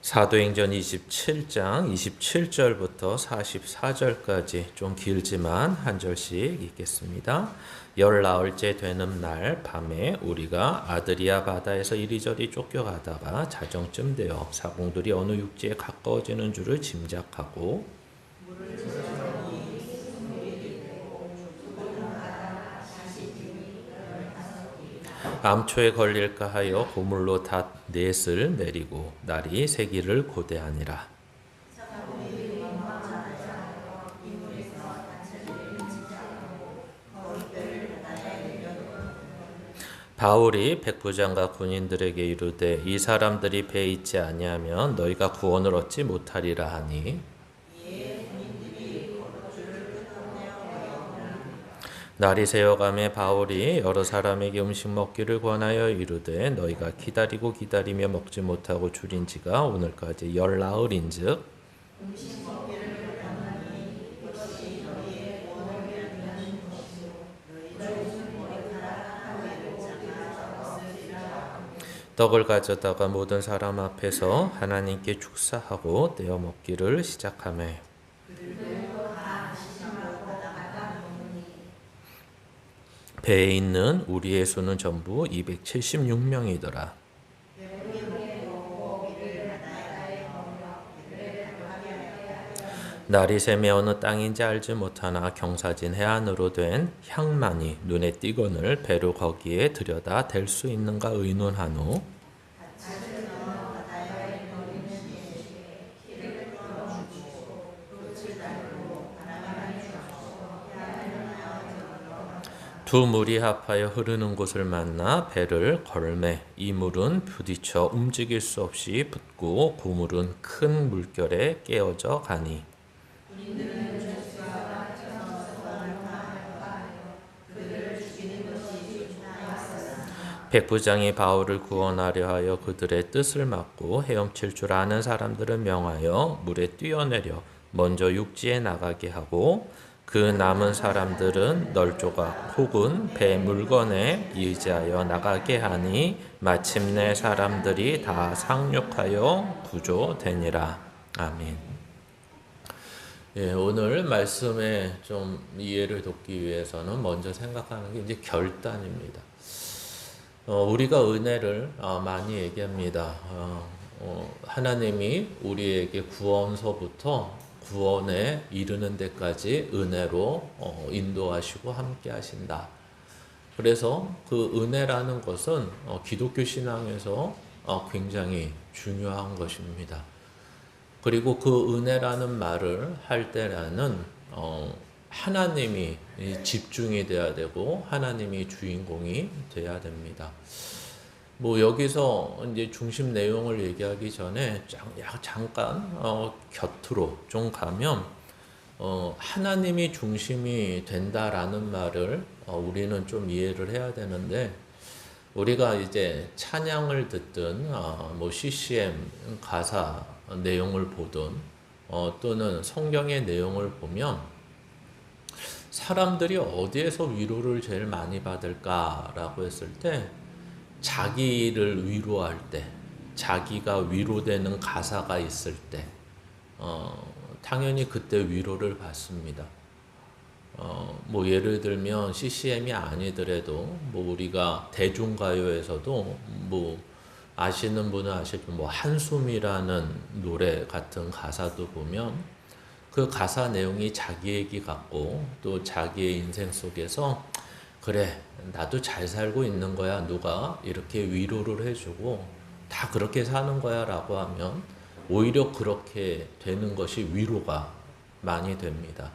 사도행전 27장 27절부터 44절까지 좀 길지만 한 절씩 읽겠습니다. 열나흘째 되는 날 밤에 우리가 아드리아 바다에서 이리저리 쫓겨가다가 자정쯤 되어 사공들이 어느 육지에 가까워지는 줄을 짐작하고 암초에 걸릴까 하여 고물로 닷 넷을 내리고 날이 새기를 고대하니라. 바울이 백부장과 군인들에게 이르되 이 사람들이 배에 있지 아니하면 너희가 구원을 얻지 못하리라 하니 날이 새어가매 바울이 여러 사람에게 음식 먹기를 권하여 이르되 너희가 기다리고 기다리며 먹지 못하고 줄인 지가 오늘까지 열나흘인즉 떡을 가져다가 모든 사람 앞에서 하나님께 축사하고 떼어 먹기를 시작하매 배에 있는 우리의 수는 전부 276명이더라. 날이 새매 어느 땅인지 알지 못하나 경사진 해안으로 된 향만이 눈에 띄거늘 배로 거기에 들여다 댈 수 있는가 의논한 후 두 물이 합하여 흐르는 곳을 만나 배를 걸매 이 물은 부딪혀 움직일 수 없이 붙고 그 물은 큰 물결에 깨어져 가니 백부장이 바울을 구원하려 하여 그들의 뜻을 막고 헤엄칠 줄 아는 사람들은 명하여 물에 뛰어내려 먼저 육지에 나가게 하고 그 남은 사람들은 널조각 혹은 배 물건에 의지하여 나가게 하니 마침내 사람들이 다 상륙하여 구조되니라. 아멘. 오늘 말씀에 좀 이해를 돕기 위해서는 먼저 생각하는 게 이제 결단입니다. 우리가 은혜를 많이 얘기합니다. 하나님이 우리에게 구원서부터 구원에 이르는 데까지 은혜로 인도하시고 함께 하신다. 그래서 그 은혜라는 것은 기독교 신앙에서 굉장히 중요한 것입니다. 그리고 그 은혜라는 말을 할 때라는 하나님이 집중이 돼야 되고 하나님이 주인공이 돼야 됩니다. 뭐 여기서 이제 중심 내용을 얘기하기 전에 잠깐 곁으로 좀 가면 하나님이 중심이 된다라는 말을 우리는 좀 이해를 해야 되는데 우리가 이제 찬양을 듣든 뭐 CCM 가사 내용을 보든 또는 성경의 내용을 보면 사람들이 어디에서 위로를 제일 많이 받을까라고 했을 때 자기를 위로할 때, 자기가 위로되는 가사가 있을 때, 당연히 그때 위로를 받습니다. 뭐 예를 들면 CCM이 아니더라도 뭐 우리가 대중가요에서도 뭐 아시는 분은 아시지만 뭐 한숨이라는 노래 같은 가사도 보면 그 가사 내용이 자기 얘기 같고 또 자기의 인생 속에서 그래 나도 잘 살고 있는 거야 누가 이렇게 위로를 해주고 다 그렇게 사는 거야 라고 하면 오히려 그렇게 되는 것이 위로가 많이 됩니다.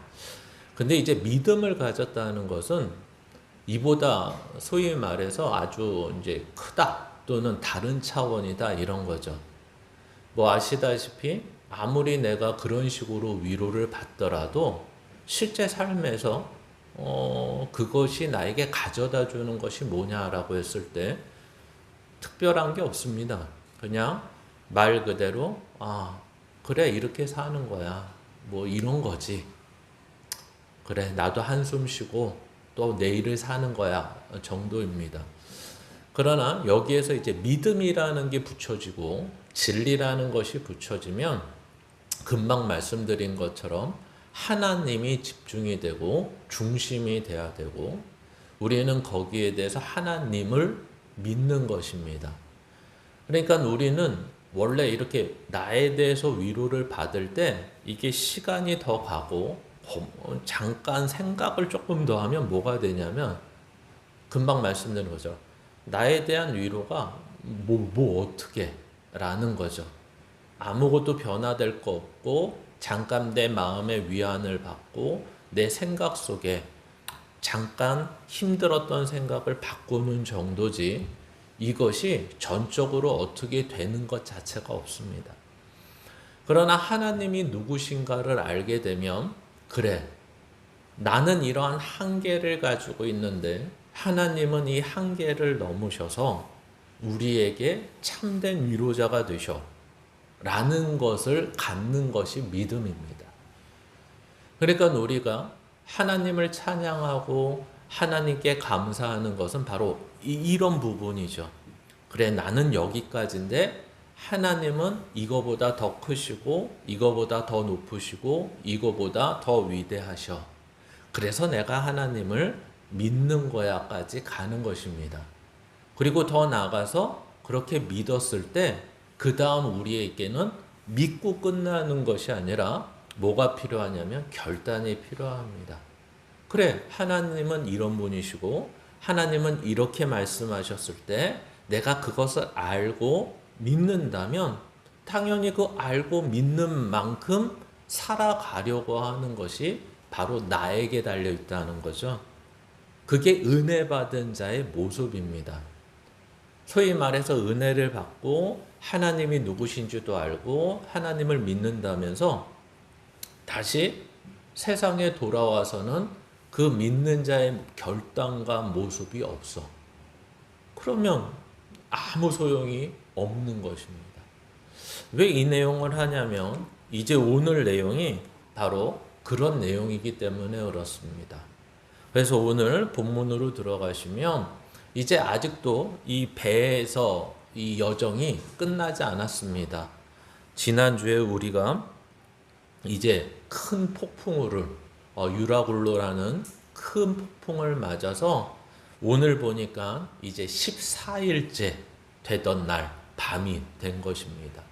근데 이제 믿음을 가졌다는 것은 이보다 소위 말해서 아주 이제 크다 또는 다른 차원이다 이런 거죠. 뭐 아시다시피 아무리 내가 그런 식으로 위로를 받더라도 실제 삶에서 그것이 나에게 가져다 주는 것이 뭐냐라고 했을 때 특별한 게 없습니다. 그냥 말 그대로 그래 이렇게 사는 거야 뭐 이런 거지. 그래 나도 한숨 쉬고 또 내일을 사는 거야 정도입니다. 그러나 여기에서 이제 믿음이라는 게 붙여지고 진리라는 것이 붙여지면 금방 말씀드린 것처럼 하나님이 집중이 되고 중심이 돼야 되고 우리는 거기에 대해서 하나님을 믿는 것입니다. 그러니까 우리는 원래 이렇게 나에 대해서 위로를 받을 때 이게 시간이 더 가고 잠깐 생각을 조금 더 하면 뭐가 되냐면 금방 말씀드린 거죠. 나에 대한 위로가 어떻게 라는 거죠. 아무것도 변화될 거 없고 잠깐 내 마음의 위안을 받고 내 생각 속에 잠깐 힘들었던 생각을 바꾸는 정도지 이것이 전적으로 어떻게 되는 것 자체가 없습니다. 그러나 하나님이 누구신가를 알게 되면 그래, 나는 이러한 한계를 가지고 있는데 하나님은 이 한계를 넘으셔서 우리에게 참된 위로자가 되셔 라는 것을 갖는 것이 믿음입니다. 그러니까 우리가 하나님을 찬양하고 하나님께 감사하는 것은 바로 이런 부분이죠. 그래, 나는 여기까지인데 하나님은 이거보다 더 크시고 이거보다 더 높으시고 이거보다 더 위대하셔. 그래서 내가 하나님을 믿는 거야까지 가는 것입니다. 그리고 더 나아가서 그렇게 믿었을 때 그 다음 우리에게는 믿고 끝나는 것이 아니라 뭐가 필요하냐면 결단이 필요합니다. 그래, 하나님은 이런 분이시고 하나님은 이렇게 말씀하셨을 때 내가 그것을 알고 믿는다면 당연히 그 알고 믿는 만큼 살아가려고 하는 것이 바로 나에게 달려 있다는 거죠. 그게 은혜 받은 자의 모습입니다. 소위 말해서 은혜를 받고 하나님이 누구신지도 알고 하나님을 믿는다면서 다시 세상에 돌아와서는 그 믿는 자의 결단과 모습이 없어. 그러면 아무 소용이 없는 것입니다. 왜 이 내용을 하냐면 이제 오늘 내용이 바로 그런 내용이기 때문에 그렇습니다. 그래서 오늘 본문으로 들어가시면 이제 아직도 이 배에서 이 여정이 끝나지 않았습니다. 지난주에 우리가 이제 큰 폭풍우를 유라굴로라는 큰 폭풍을 맞아서 오늘 보니까 이제 14일째 되던 날 밤이 된 것입니다.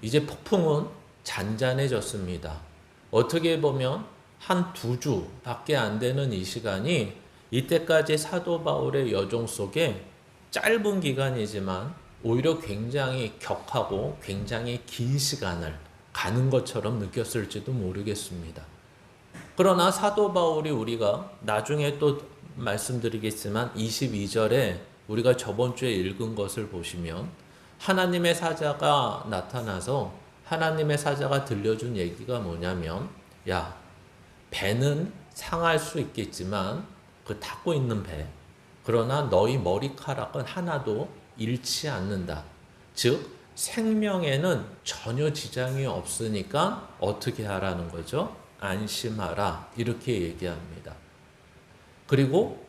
이제 폭풍은 잔잔해졌습니다. 어떻게 보면 한 2주밖에 안 되는 이 시간이 이때까지 사도 바울의 여정 속에 짧은 기간이지만 오히려 굉장히 격하고 굉장히 긴 시간을 가는 것처럼 느꼈을지도 모르겠습니다. 그러나 사도 바울이 우리가 나중에 또 말씀드리겠지만 22절에 우리가 저번 주에 읽은 것을 보시면 하나님의 사자가 나타나서 하나님의 사자가 들려준 얘기가 뭐냐면 야, 배는 상할 수 있겠지만 그 타고 있는 배, 그러나 너희 머리카락은 하나도 잃지 않는다. 즉 생명에는 전혀 지장이 없으니까 어떻게 하라는 거죠? 안심하라, 이렇게 얘기합니다. 그리고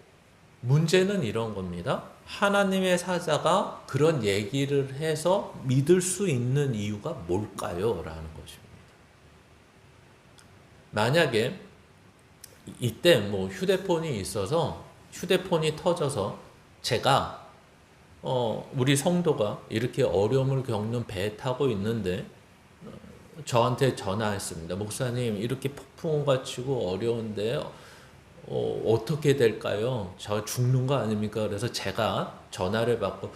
문제는 이런 겁니다. 하나님의 사자가 그런 얘기를 해서 믿을 수 있는 이유가 뭘까요? 라는 것입니다. 만약에 이때 휴대폰이 있어서 휴대폰이 터져서 제가 우리 성도가 이렇게 어려움을 겪는 배에 타고 있는데 저한테 전화했습니다. 목사님, 이렇게 폭풍우가 치고 어려운데 어떻게 될까요? 저 죽는 거 아닙니까? 그래서 제가 전화를 받고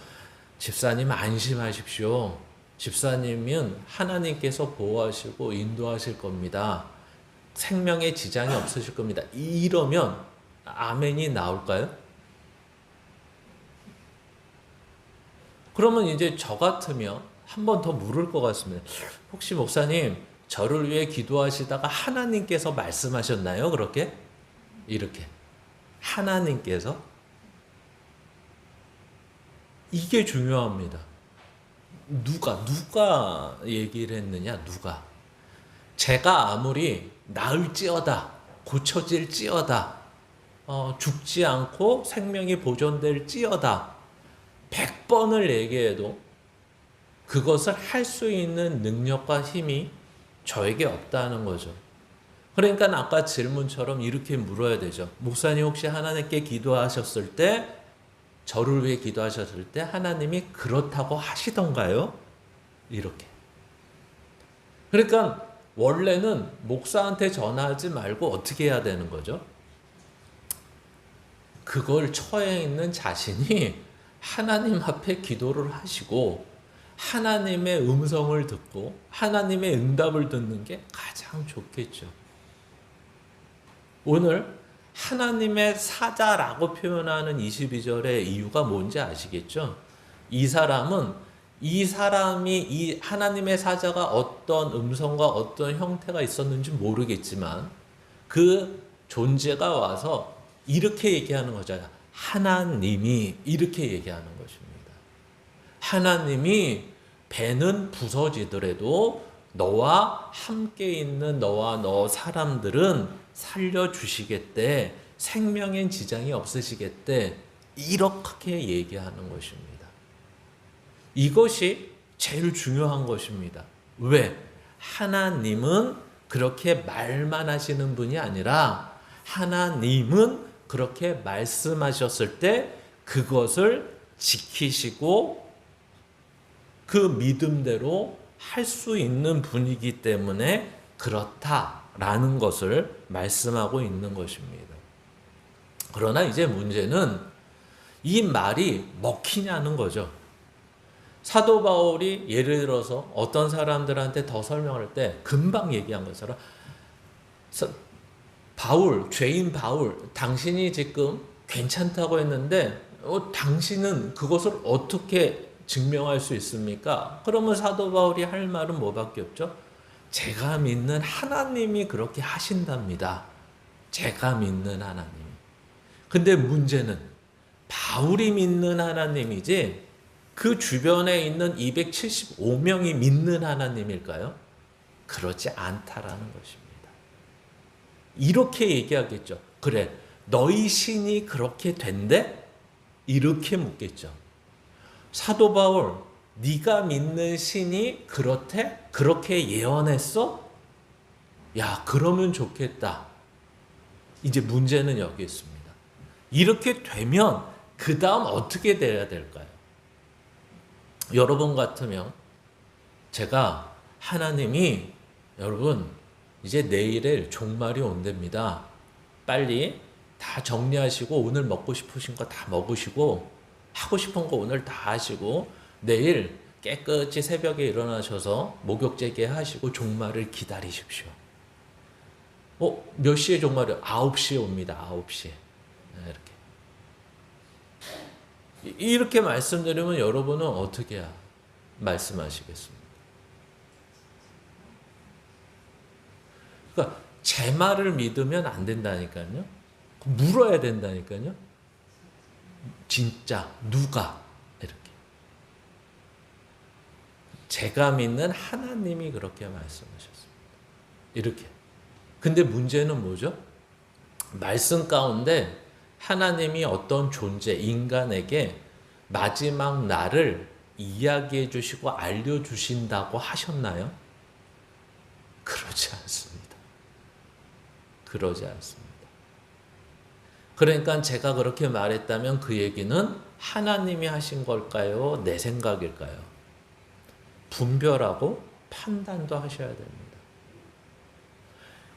집사님 안심하십시오. 집사님은 하나님께서 보호하시고 인도하실 겁니다. 생명에 지장이 없으실 겁니다. 이러면 아멘이 나올까요? 그러면 이제 저 같으면 한 번 더 물을 것 같습니다. 혹시 목사님 저를 위해 기도하시다가 하나님께서 말씀하셨나요? 그렇게? 이렇게 하나님께서? 이게 중요합니다. 누가 얘기를 했느냐? 누가? 제가 아무리 나을지어다, 고쳐질지어다, 죽지 않고 생명이 보존될지어다, 100번을 얘기해도 그것을 할 수 있는 능력과 힘이 저에게 없다는 거죠. 그러니까 아까 질문처럼 이렇게 물어야 되죠. 목사님 혹시 하나님께 기도하셨을 때, 저를 위해 기도하셨을 때 하나님이 그렇다고 하시던가요? 이렇게. 그러니까 원래는 목사한테 전화하지 말고 어떻게 해야 되는 거죠? 그걸 처해 있는 자신이 하나님 앞에 기도를 하시고 하나님의 음성을 듣고 하나님의 응답을 듣는 게 가장 좋겠죠. 오늘 하나님의 사자라고 표현하는 22절의 이유가 뭔지 아시겠죠? 이 사람이 이 하나님의 사자가 어떤 음성과 어떤 형태가 있었는지 모르겠지만 그 존재가 와서 이렇게 얘기하는 거잖아요. 하나님이 이렇게 얘기하는 것입니다. 하나님이 배는 부서지더라도 너와 함께 있는 너와 너 사람들은 살려주시겠대. 생명엔 지장이 없으시겠대. 이렇게 얘기하는 것입니다. 이것이 제일 중요한 것입니다. 왜? 하나님은 그렇게 말만 하시는 분이 아니라 하나님은 그렇게 말씀하셨을 때 그것을 지키시고 그 믿음대로 할 수 있는 분이기 때문에 그렇다라는 것을 말씀하고 있는 것입니다. 그러나 이제 문제는 이 말이 먹히냐는 거죠. 사도 바울이 예를 들어서 어떤 사람들한테 더 설명할 때 금방 얘기한 것처럼 바울, 죄인 바울, 당신이 지금 괜찮다고 했는데 당신은 그것을 어떻게 증명할 수 있습니까? 그러면 사도 바울이 할 말은 뭐밖에 없죠? 제가 믿는 하나님이 그렇게 하신답니다. 제가 믿는 하나님이. 근데 문제는 바울이 믿는 하나님이지 그 주변에 있는 275명이 믿는 하나님일까요? 그렇지 않다라는 것입니다. 이렇게 얘기하겠죠. 그래, 너희 신이 그렇게 된대? 이렇게 묻겠죠. 사도 바울, 네가 믿는 신이 그렇대? 그렇게 예언했어? 야, 그러면 좋겠다. 이제 문제는 여기 있습니다. 이렇게 되면 그 다음 어떻게 돼야 될까요? 여러분 같으면 제가 하나님이 여러분 이제 내일에 종말이 온답니다. 빨리 다 정리하시고 오늘 먹고 싶으신 거 다 먹으시고 하고 싶은 거 오늘 다 하시고 내일 깨끗이 새벽에 일어나셔서 목욕제게 하시고 종말을 기다리십시오. 몇 시에 종말이요? 9시에 옵니다. 9시에. 이렇게 말씀드리면 여러분은 어떻게 말씀하시겠습니까? 그러니까 제 말을 믿으면 안 된다니까요. 물어야 된다니까요. 진짜 누가 이렇게. 제가 믿는 하나님이 그렇게 말씀하셨습니다. 이렇게. 근데 문제는 뭐죠? 말씀 가운데 하나님이 어떤 존재, 인간에게 마지막 날을 이야기해 주시고 알려주신다고 하셨나요? 그러지 않습니다. 그러지 않습니다. 그러니까 제가 그렇게 말했다면 그 얘기는 하나님이 하신 걸까요? 내 생각일까요? 분별하고 판단도 하셔야 됩니다.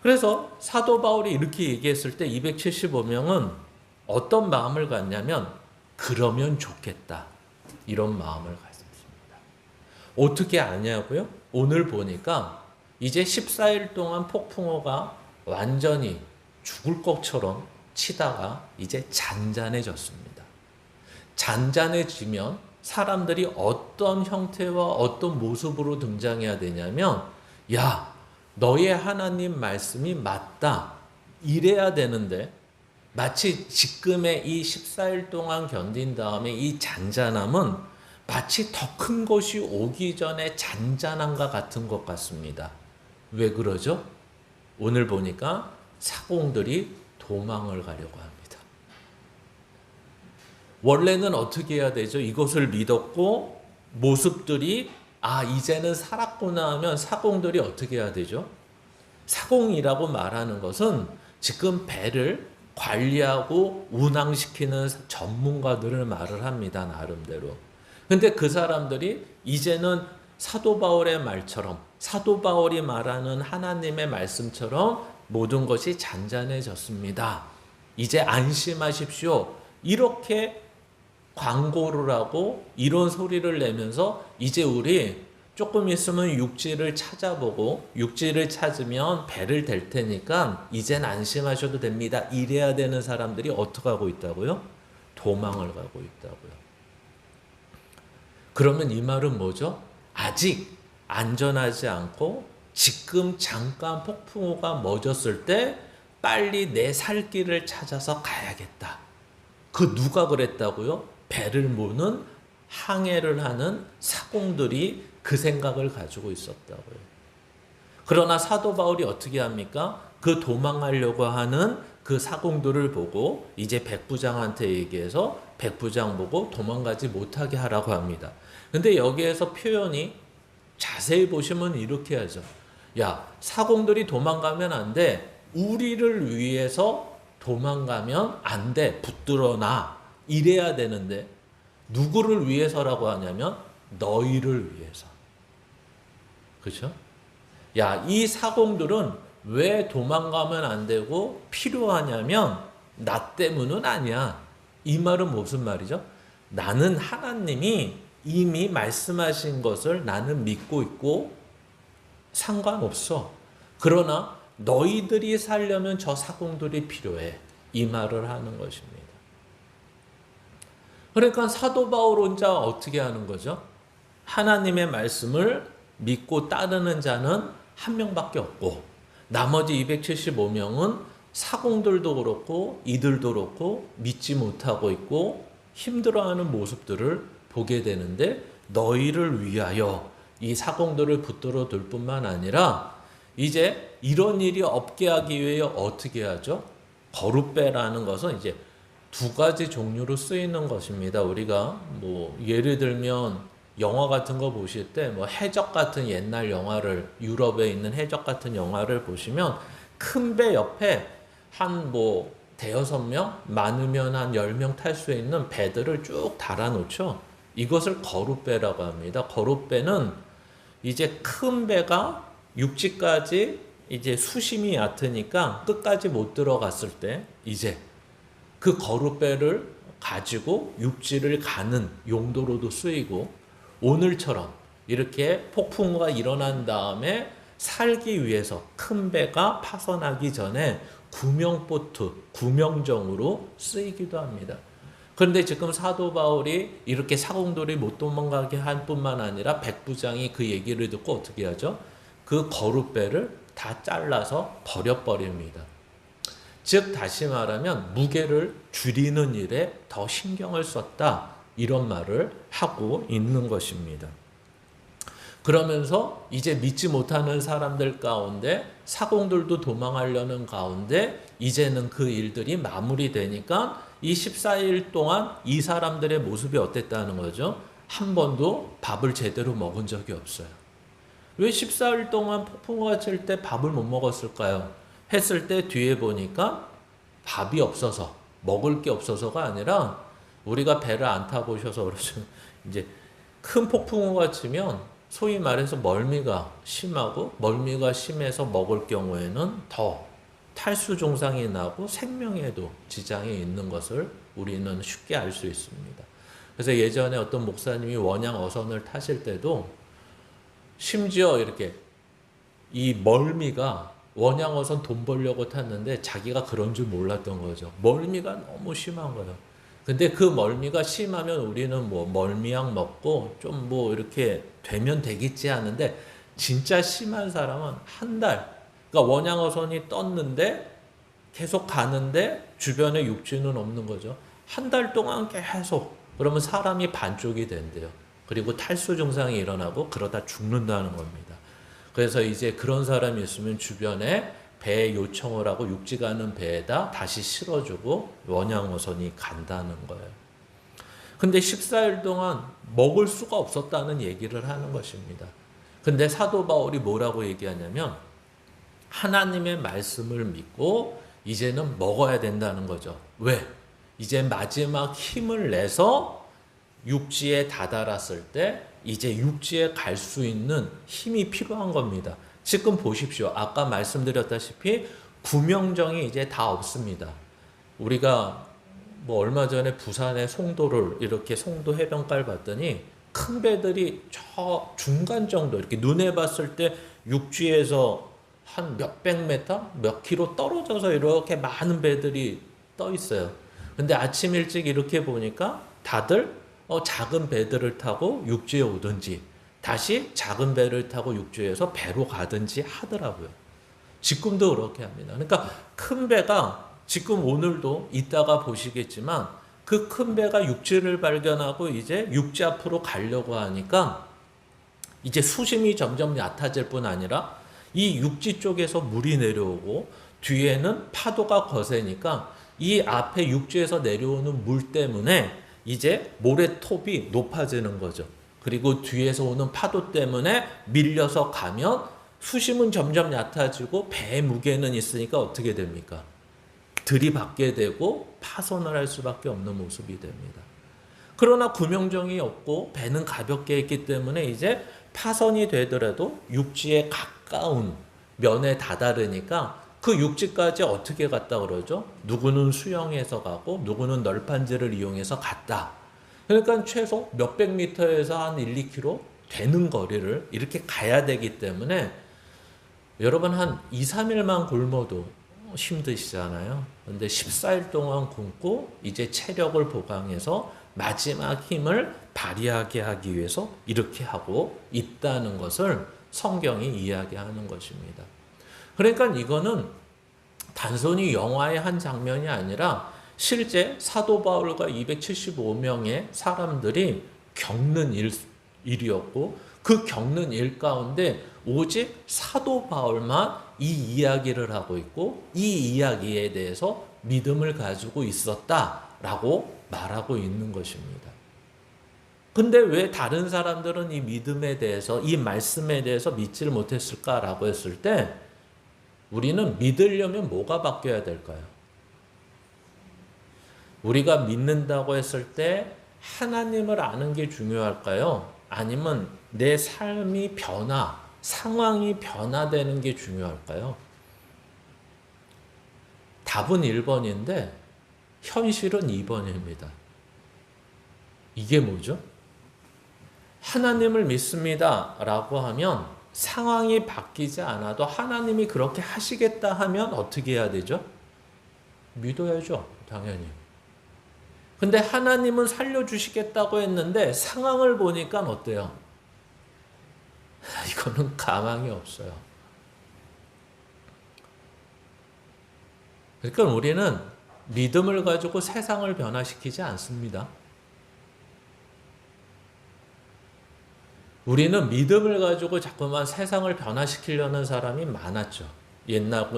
그래서 사도 바울이 이렇게 얘기했을 때 275명은 어떤 마음을 갖냐면 그러면 좋겠다. 이런 마음을 가졌습니다. 어떻게 아냐고요? 오늘 보니까 이제 14일 동안 폭풍우가 완전히 죽을 것처럼 치다가 이제 잔잔해졌습니다. 잔잔해지면 사람들이 어떤 형태와 어떤 모습으로 등장해야 되냐면 야, 너의 하나님 말씀이 맞다. 이래야 되는데 마치 지금의 이 14일 동안 견딘 다음에 이 잔잔함은 마치 더 큰 것이 오기 전에 잔잔함과 같은 것 같습니다. 왜 그러죠? 오늘 보니까 사공들이 도망을 가려고 합니다. 원래는 어떻게 해야 되죠? 이것을 믿었고 모습들이 이제는 살았구나 하면 사공들이 어떻게 해야 되죠? 사공이라고 말하는 것은 지금 배를 관리하고 운항시키는 전문가들을 말을 합니다. 나름대로. 근데 그 사람들이 이제는 사도 바울의 말처럼, 사도 바울이 말하는 하나님의 말씀처럼 모든 것이 잔잔해졌습니다. 이제 안심하십시오. 이렇게 광고를 하고 이런 소리를 내면서 이제 우리 조금 있으면 육지를 찾아보고 육지를 찾으면 배를 댈 테니까 이젠 안심하셔도 됩니다. 이래야 되는 사람들이 어떻게 하고 있다고요? 도망을 가고 있다고요. 그러면 이 말은 뭐죠? 아직 안전하지 않고 지금 잠깐 폭풍우가 멎었을 때 빨리 내 살 길을 찾아서 가야겠다. 그 누가 그랬다고요? 배를 모는 항해를 하는 사공들이 그 생각을 가지고 있었다고요. 그러나 사도 바울이 어떻게 합니까? 그 도망하려고 하는 그 사공들을 보고 이제 백부장한테 얘기해서 백부장 보고 도망가지 못하게 하라고 합니다. 근데 여기에서 표현이 자세히 보시면 이렇게 하죠. 야, 사공들이 도망가면 안 돼. 우리를 위해서 도망가면 안 돼. 붙들어 놔. 이래야 되는데 누구를 위해서라고 하냐면 너희를 위해서. 그렇죠? 야, 이 사공들은 왜 도망가면 안 되고 필요하냐면 나 때문은 아니야. 이 말은 무슨 말이죠? 나는 하나님이 이미 말씀하신 것을 나는 믿고 있고 상관없어. 그러나 너희들이 살려면 저 사공들이 필요해. 이 말을 하는 것입니다. 그러니까 사도 바울 혼자 어떻게 하는 거죠? 하나님의 말씀을 믿고 따르는 자는 한 명밖에 없고 나머지 275명은 사공들도 그렇고 이들도 그렇고 믿지 못하고 있고 힘들어하는 모습들을 보게 되는데 너희를 위하여 이 사공들을 붙들어 둘 뿐만 아니라 이제 이런 일이 없게 하기 위해 어떻게 하죠? 거룻배라는 것은 이제 두 가지 종류로 쓰이는 것입니다. 우리가 뭐 예를 들면 영화 같은 거 보실 때 뭐 해적 같은 옛날 영화를 유럽에 있는 해적 같은 영화를 보시면 큰 배 옆에 한 뭐 대여섯 명 많으면 한 10명 탈 수 있는 배들을 쭉 달아놓죠. 이것을 거룻배라고 합니다. 거룻배는 이제 큰 배가 육지까지 이제 수심이 얕으니까 끝까지 못 들어갔을 때 이제 그 거룻배를 가지고 육지를 가는 용도로도 쓰이고 오늘처럼 이렇게 폭풍우가 일어난 다음에 살기 위해서 큰 배가 파손하기 전에 구명보트, 구명정으로 쓰이기도 합니다. 그런데 지금 사도 바울이 이렇게 사공들이 못 도망가게 할 뿐만 아니라 백부장이 그 얘기를 듣고 어떻게 하죠? 그 거룻배를 다 잘라서 버려버립니다. 즉 다시 말하면 무게를 줄이는 일에 더 신경을 썼다. 이런 말을 하고 있는 것입니다. 그러면서 이제 믿지 못하는 사람들 가운데 사공들도 도망하려는 가운데 이제는 그 일들이 마무리되니까 이 14일 동안 이 사람들의 모습이 어땠다는 거죠? 한 번도 밥을 제대로 먹은 적이 없어요. 왜 14일 동안 폭풍우가 칠 때 밥을 못 먹었을까요? 했을 때 뒤에 보니까 밥이 없어서 먹을 게 없어서가 아니라 우리가 배를 안 타보셔서 그렇죠. 이제 큰 폭풍우가 치면 소위 말해서 멀미가 심하고 멀미가 심해서 먹을 경우에는 더 탈수 증상이 나고 생명에도 지장이 있는 것을 우리는 쉽게 알 수 있습니다. 그래서 예전에 어떤 목사님이 원양 어선을 타실 때도 심지어 이렇게 이 멀미가 원양 어선 돈 벌려고 탔는데 자기가 그런 줄 몰랐던 거죠. 멀미가 너무 심한 거예요. 근데 그 멀미가 심하면 우리는 뭐 멀미약 먹고 좀 뭐 이렇게 되면 되겠지 하는데 진짜 심한 사람은 한 달, 그러니까 원양어선이 떴는데 계속 가는데 주변에 육지는 없는 거죠. 한 달 동안 계속 그러면 사람이 반쪽이 된대요. 그리고 탈수 증상이 일어나고 그러다 죽는다는 겁니다. 그래서 이제 그런 사람이 있으면 주변에 배 요청을 하고 육지 가는 배에다 다시 실어주고 원양어선이 간다는 거예요. 근데 14일 동안 먹을 수가 없었다는 얘기를 하는 것입니다. 근데 사도 바울이 뭐라고 얘기하냐면 하나님의 말씀을 믿고 이제는 먹어야 된다는 거죠. 왜? 이제 마지막 힘을 내서 육지에 다다랐을 때 이제 육지에 갈 수 있는 힘이 필요한 겁니다. 지금 보십시오. 아까 말씀드렸다시피 구명정이 이제 다 없습니다. 우리가 뭐 얼마 전에 부산의 송도를 이렇게 송도 해변가를 봤더니 큰 배들이 저 중간 정도 이렇게 눈에 봤을 때 육지에서 한 몇백 메터, 몇 킬로 떨어져서 이렇게 많은 배들이 떠 있어요. 근데 아침 일찍 이렇게 보니까 다들 작은 배들을 타고 육지에 오든지 다시 작은 배를 타고 육지에서 배로 가든지 하더라고요. 지금도 그렇게 합니다. 그러니까 큰 배가 지금 오늘도 이따가 보시겠지만 그 큰 배가 육지를 발견하고 이제 육지 앞으로 가려고 하니까 이제 수심이 점점 얕아질 뿐 아니라 이 육지 쪽에서 물이 내려오고 뒤에는 파도가 거세니까 이 앞에 육지에서 내려오는 물 때문에 이제 모래톱이 높아지는 거죠. 그리고 뒤에서 오는 파도 때문에 밀려서 가면 수심은 점점 얕아지고 배의 무게는 있으니까 어떻게 됩니까? 들이받게 되고 파손을 할 수밖에 없는 모습이 됩니다. 그러나 구명정이 없고 배는 가볍게 했기 때문에 이제 파손이 되더라도 육지에 가까운 면에 다다르니까 그 육지까지 어떻게 갔다 그러죠? 누구는 수영해서 가고 누구는 널판지를 이용해서 갔다. 그러니까 최소 몇백 미터에서 한 1, 2km 되는 거리를 이렇게 가야 되기 때문에 여러분 한 2, 3일만 굶어도 힘드시잖아요. 근데 14일 동안 굶고 이제 체력을 보강해서 마지막 힘을 발휘하게 하기 위해서 이렇게 하고 있다는 것을 성경이 이야기하는 것입니다. 그러니까 이거는 단순히 영화의 한 장면이 아니라 실제 사도 바울과 275명의 사람들이 겪는 일이었고 그 겪는 일 가운데 오직 사도 바울만 이 이야기를 하고 있고 이 이야기에 대해서 믿음을 가지고 있었다라고 말하고 있는 것입니다. 근데 왜 다른 사람들은 이 믿음에 대해서 이 말씀에 대해서 믿지를 못했을까라고 했을 때 우리는 믿으려면 뭐가 바뀌어야 될까요? 우리가 믿는다고 했을 때 하나님을 아는 게 중요할까요? 아니면 내 삶이 상황이 변화되는 게 중요할까요? 답은 1번인데 현실은 2번입니다. 이게 뭐죠? 하나님을 믿습니다 라고 하면 상황이 바뀌지 않아도 하나님이 그렇게 하시겠다 하면 어떻게 해야 되죠? 믿어야죠, 당연히. 근데 하나님은 살려주시겠다고 했는데 상황을 보니까 어때요? 이거는 가망이 없어요. 그러니까 우리는 믿음을 가지고 세상을 변화시키지 않습니다. 우리는 믿음을 가지고 자꾸만 세상을 변화시키려는 사람이 많았죠. 옛날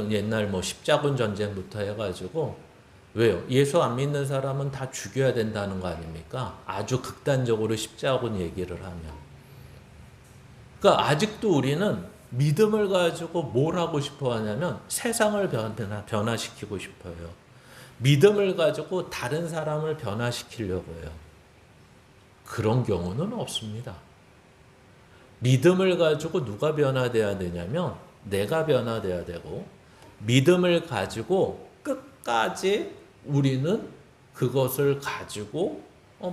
십자군 전쟁부터 해가지고 왜요? 예수 안 믿는 사람은 다 죽여야 된다는 거 아닙니까? 아주 극단적으로 십자군 얘기를 하면. 그러니까 아직도 우리는 믿음을 가지고 뭘 하고 싶어 하냐면 세상을 변화시키고 싶어요. 믿음을 가지고 다른 사람을 변화시키려고 해요. 그런 경우는 없습니다. 믿음을 가지고 누가 변화돼야 되냐면 내가 변화돼야 되고 믿음을 가지고 끝까지 우리는 그것을 가지고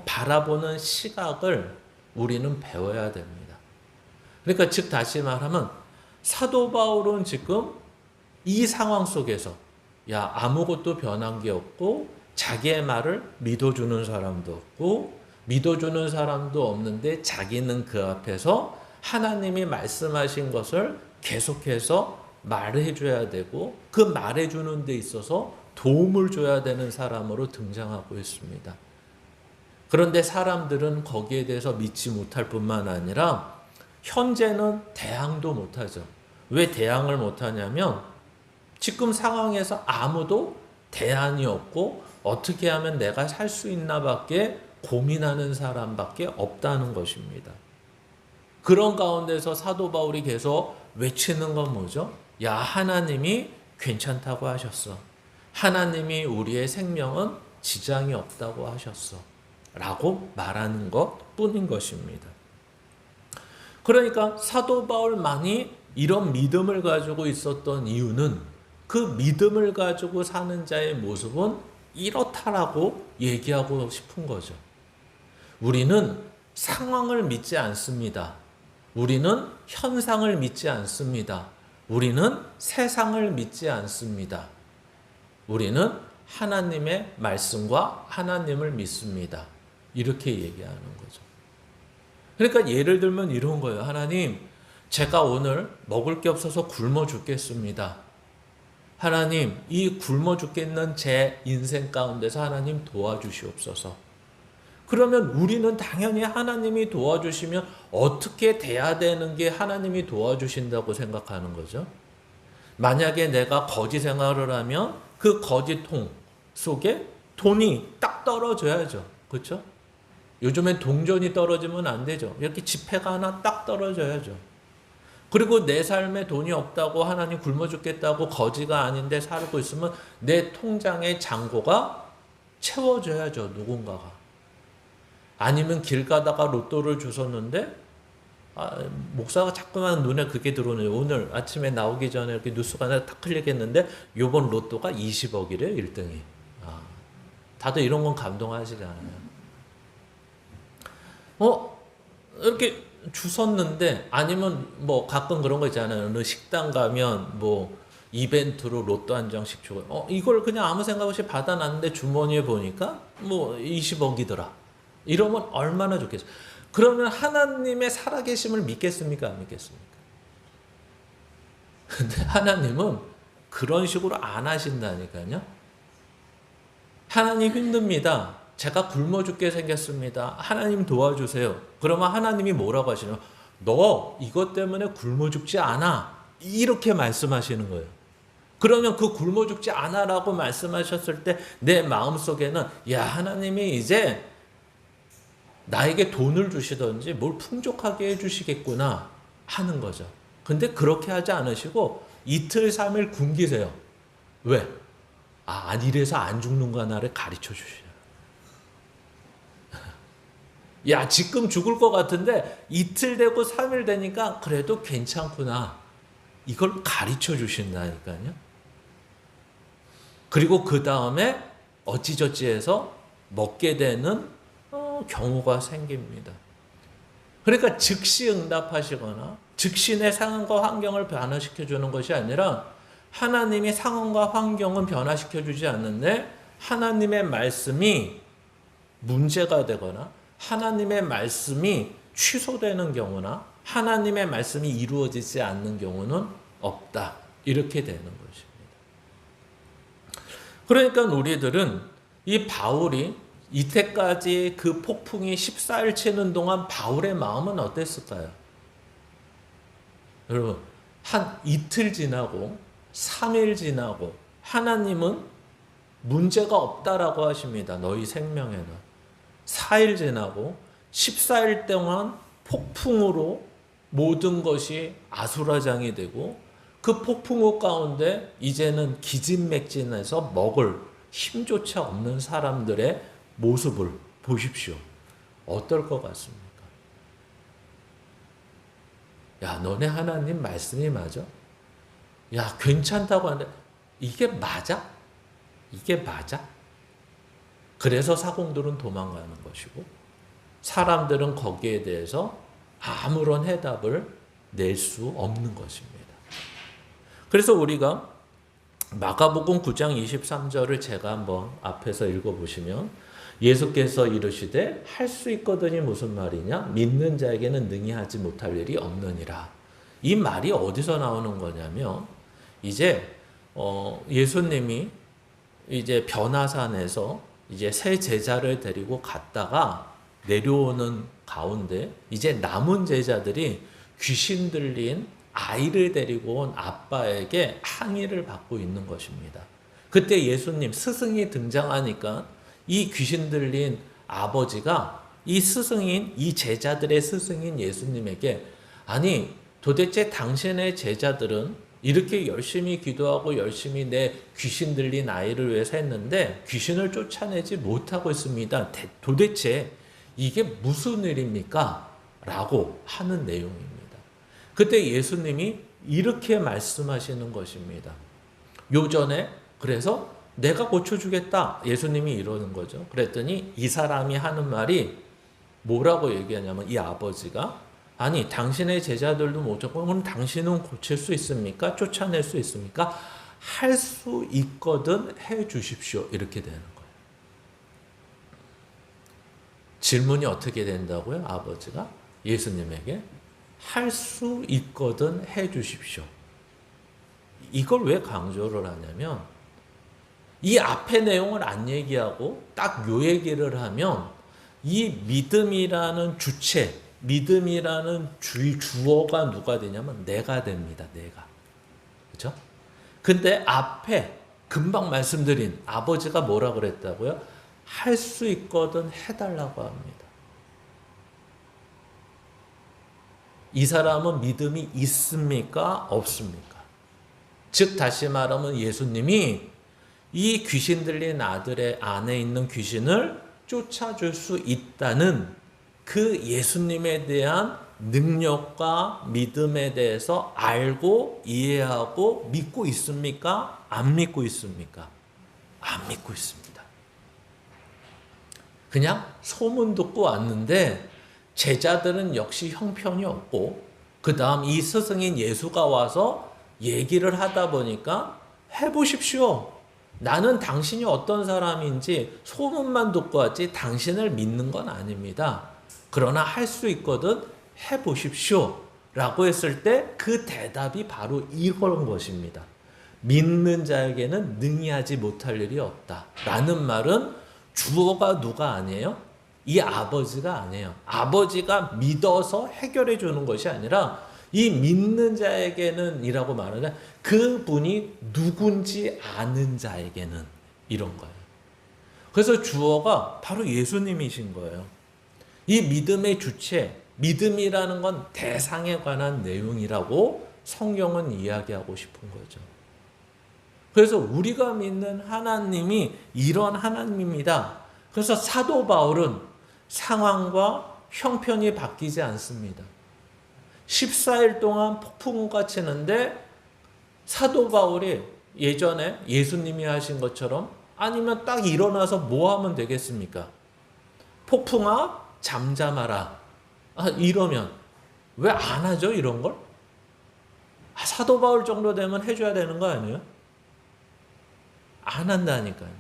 바라보는 시각을 우리는 배워야 됩니다. 그러니까 즉 다시 말하면 사도 바울은 지금 이 상황 속에서 아무것도 변한 게 없고 자기의 말을 믿어주는 사람도 없고 믿어주는 사람도 없는데 자기는 그 앞에서 하나님이 말씀하신 것을 계속해서 말해줘야 되고 그 말해주는 데 있어서 도움을 줘야 되는 사람으로 등장하고 있습니다. 그런데 사람들은 거기에 대해서 믿지 못할 뿐만 아니라 현재는 대항도 못하죠. 왜 대항을 못하냐면 지금 상황에서 아무도 대안이 없고 어떻게 하면 내가 살 수 있나 밖에 고민하는 사람밖에 없다는 것입니다. 그런 가운데서 사도 바울이 계속 외치는 건 뭐죠? 야, 하나님이 괜찮다고 하셨어. 하나님이 우리의 생명은 지장이 없다고 하셨어. 라고 말하는 것 뿐인 것입니다. 그러니까 사도 바울만이 이런 믿음을 가지고 있었던 이유는 그 믿음을 가지고 사는 자의 모습은 이렇다라고 얘기하고 싶은 거죠. 우리는 상황을 믿지 않습니다. 우리는 현상을 믿지 않습니다. 우리는 세상을 믿지 않습니다. 우리는 하나님의 말씀과 하나님을 믿습니다. 이렇게 얘기하는 거죠. 그러니까 예를 들면 이런 거예요. 하나님, 제가 오늘 먹을 게 없어서 굶어 죽겠습니다. 하나님, 이 굶어 죽겠는 제 인생 가운데서 하나님 도와주시옵소서. 그러면 우리는 당연히 하나님이 도와주시면 어떻게 돼야 되는 게 하나님이 도와주신다고 생각하는 거죠. 만약에 내가 거지 생활을 하면 그 거지통 속에 돈이 딱 떨어져야죠. 그렇죠? 요즘엔 동전이 떨어지면 안 되죠. 이렇게 지폐가 하나 딱 떨어져야죠. 그리고 내 삶에 돈이 없다고 하나님 굶어 죽겠다고 거지가 아닌데 살고 있으면 내 통장의 잔고가 채워져야죠. 누군가가. 아니면 길 가다가 로또를 주셨는데 목사가 자꾸만 눈에 그게 들어오네요. 오늘 아침에 나오기 전에 이렇게 뉴스가 하나 탁 클릭했는데 요번 로또가 20억이래요. 1등이. 다들 이런 건 감동하시잖아요. 이렇게 주셨는데 아니면 뭐 가끔 그런 거 있잖아요. 어느 식당 가면 뭐 이벤트로 로또 한 장씩 주고 이걸 그냥 아무 생각 없이 받아놨는데 주머니에 보니까 뭐 20억이더라. 이러면 얼마나 좋겠어요. 그러면 하나님의 살아계심을 믿겠습니까? 안 믿겠습니까? 근데 하나님은 그런 식으로 안 하신다니까요. 하나님 힘듭니다. 제가 굶어 죽게 생겼습니다. 하나님 도와주세요. 그러면 하나님이 뭐라고 하시냐면 너 이것 때문에 굶어 죽지 않아. 이렇게 말씀하시는 거예요. 그러면 그 굶어 죽지 않아 라고 말씀하셨을 때 내 마음속에는 야, 하나님이 이제 나에게 돈을 주시든지 뭘 풍족하게 해주시겠구나 하는 거죠. 근데 그렇게 하지 않으시고 이틀 3일 굶기세요. 왜? 이래서 안 죽는가 나를 가르쳐 주시죠. 야, 지금 죽을 것 같은데 이틀 되고 3일 되니까 그래도 괜찮구나. 이걸 가르쳐 주신다니까요. 그리고 그 다음에 어찌저찌 해서 먹게 되는 경우가 생깁니다. 그러니까 즉시 응답하시거나 즉시 내 상황과 환경을 변화시켜 주는 것이 아니라 하나님이 상황과 환경은 변화시켜 주지 않는데 하나님의 말씀이 문제가 되거나 하나님의 말씀이 취소되는 경우나 하나님의 말씀이 이루어지지 않는 경우는 없다. 이렇게 되는 것입니다. 그러니까 우리들은 이 바울이 이때까지 그 폭풍이 14일 치는 동안 바울의 마음은 어땠을까요? 여러분, 한 이틀 지나고 3일 지나고 하나님은 문제가 없다라고 하십니다. 너희 생명에는. 4일 지나고 14일 동안 폭풍으로 모든 것이 아수라장이 되고 그 폭풍우 가운데 이제는 기진맥진해서 먹을 힘조차 없는 사람들의 모습을 보십시오. 어떨 것 같습니까? 야, 너네 하나님 말씀이 맞아? 야, 괜찮다고 하는데 이게 맞아? 이게 맞아? 그래서 사공들은 도망가는 것이고 사람들은 거기에 대해서 아무런 해답을 낼 수 없는 것입니다. 그래서 우리가 마가복음 9장 23절을 제가 한번 앞에서 읽어보시면 예수께서 이르시되 할 수 있거든이 무슨 말이냐? 믿는 자에게는 능히 하지 못할 일이 없느니라. 이 말이 어디서 나오는 거냐면 이제 예수님이 이제 변화산에서 이제 새 제자를 데리고 갔다가 내려오는 가운데 이제 남은 제자들이 귀신 들린 아이를 데리고 온 아빠에게 항의를 받고 있는 것입니다. 그때 예수님 스승이 등장하니까 이 귀신 들린 아버지가 이 스승인, 이 제자들의 스승인 예수님에게, 아니 도대체 당신의 제자들은 이렇게 열심히 기도하고 열심히 내 귀신 들린 아이를 위해서 했는데 귀신을 쫓아내지 못하고 있습니다. 도대체 이게 무슨 일입니까? 라고 하는 내용입니다. 그때 예수님이 이렇게 말씀하시는 것입니다. 요전에 그래서 내가 고쳐주겠다. 예수님이 이러는 거죠. 그랬더니 이 사람이 하는 말이 뭐라고 얘기하냐면, 이 아버지가, 아니 당신의 제자들도 못 쫓고 그럼 당신은 고칠 수 있습니까? 쫓아낼 수 있습니까? 할 수 있거든 해 주십시오. 이렇게 되는 거예요. 질문이 어떻게 된다고요? 아버지가 예수님에게 할 수 있거든 해 주십시오. 이걸 왜 강조를 하냐면, 이 앞에 내용을 안 얘기하고 딱 요 얘기를 하면 이 믿음이라는 주체, 믿음이라는 주어가 누가 되냐면 내가 됩니다. 내가. 그렇죠? 근데 앞에 금방 말씀드린 아버지가 뭐라 그랬다고요? 할 수 있거든 해달라고 합니다. 이 사람은 믿음이 있습니까? 없습니까? 즉 다시 말하면 예수님이 이 귀신 들린 아들의 안에 있는 귀신을 쫓아줄 수 있다는 그 예수님에 대한 능력과 믿음에 대해서 알고 이해하고 믿고 있습니까? 안 믿고 있습니까? 안 믿고 있습니다. 그냥 소문 듣고 왔는데 제자들은 역시 형편이 없고, 그 다음 이 스승인 예수가 와서 얘기를 하다 보니까 해보십시오. 나는 당신이 어떤 사람인지 소문만 듣고 왔지 당신을 믿는 건 아닙니다. 그러나 할 수 있거든 해보십시오. 라고 했을 때 그 대답이 바로 이런 것입니다. 믿는 자에게는 능히 하지 못할 일이 없다. 라는 말은 주어가 누가 아니에요? 이 아버지가 아니에요. 아버지가 믿어서 해결해 주는 것이 아니라 이 믿는 자에게는 이라고 말하는, 그분이 누군지 아는 자에게는 이런 거예요. 그래서 주어가 바로 예수님이신 거예요. 이 믿음의 주체, 믿음이라는 건 대상에 관한 내용이라고 성경은 이야기하고 싶은 거죠. 그래서 우리가 믿는 하나님이 이런 하나님입니다. 그래서 사도 바울은 상황과 형편이 바뀌지 않습니다. 14일 동안 폭풍우가 치는데 사도 바울이 예전에 예수님이 하신 것처럼, 아니면 딱 일어나서 뭐 하면 되겠습니까? 폭풍아 잠잠하라. 이러면 왜 안 하죠? 이런 걸? 사도 바울 정도 되면 해줘야 되는 거 아니에요? 안 한다니까요.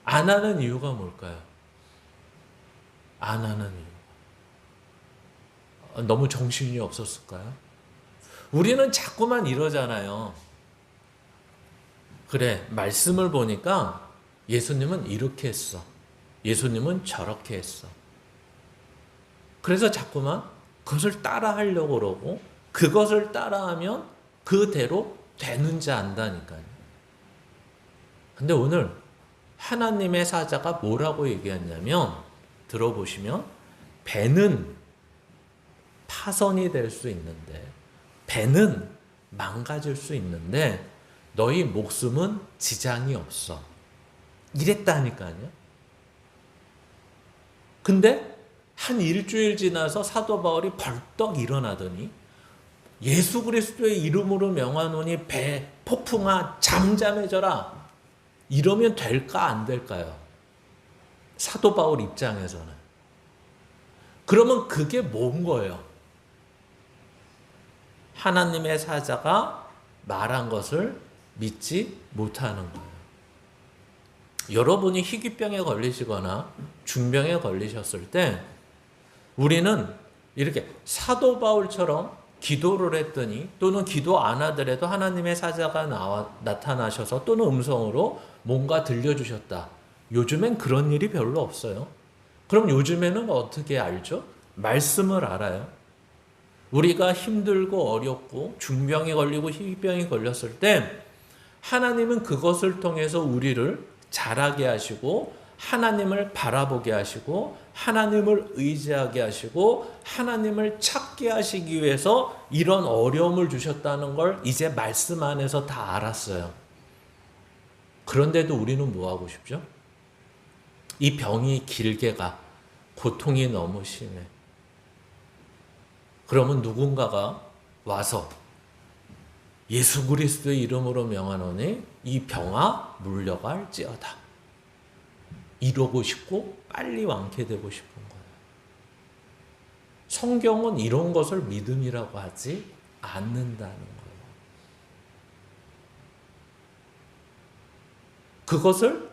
안 하는 이유가 뭘까요? 안 하는 이유. 너무 정신이 없었을까요? 우리는 자꾸만 이러잖아요. 그래, 말씀을 보니까 예수님은 이렇게 했어. 예수님은 저렇게 했어. 그래서 자꾸만 그것을 따라 하려고 그러고, 그것을 따라하면 그대로 되는지 안다니까요. 근데 오늘 하나님의 사자가 뭐라고 얘기했냐면, 들어보시면 배는 파선이 될 수 있는데, 배는 망가질 수 있는데 너희 목숨은 지장이 없어. 이랬다니까요. 근데 한 일주일 지나서 사도 바울이 벌떡 일어나더니 예수 그리스도의 이름으로 명하노니 배 폭풍아 잠잠해져라. 이러면 될까 안 될까요? 사도 바울 입장에서는. 그러면 그게 뭔 거예요? 하나님의 사자가 말한 것을 믿지 못하는 거예요. 여러분이 희귀병에 걸리시거나 중병에 걸리셨을 때 우리는 이렇게 사도 바울처럼 기도를 했더니, 또는 기도 안 하더라도 하나님의 사자가 나타나셔서 또는 음성으로 뭔가 들려주셨다. 요즘엔 그런 일이 별로 없어요. 그럼 요즘에는 어떻게 알죠? 말씀을 알아요. 우리가 힘들고 어렵고 중병에 걸리고 희귀병에 걸렸을 때 하나님은 그것을 통해서 우리를 자라게 하시고 하나님을 바라보게 하시고 하나님을 의지하게 하시고 하나님을 찾게 하시기 위해서 이런 어려움을 주셨다는 걸 이제 말씀 안에서 다 알았어요. 그런데도 우리는 뭐하고 싶죠? 이 병이 길게 가. 고통이 너무 심해. 그러면 누군가가 와서 예수 그리스도의 이름으로 명하노니 이 병아 물려갈지어다. 이러고 싶고 빨리 완쾌되고 싶은 거예요. 성경은 이런 것을 믿음이라고 하지 않는다는 거예요. 그것을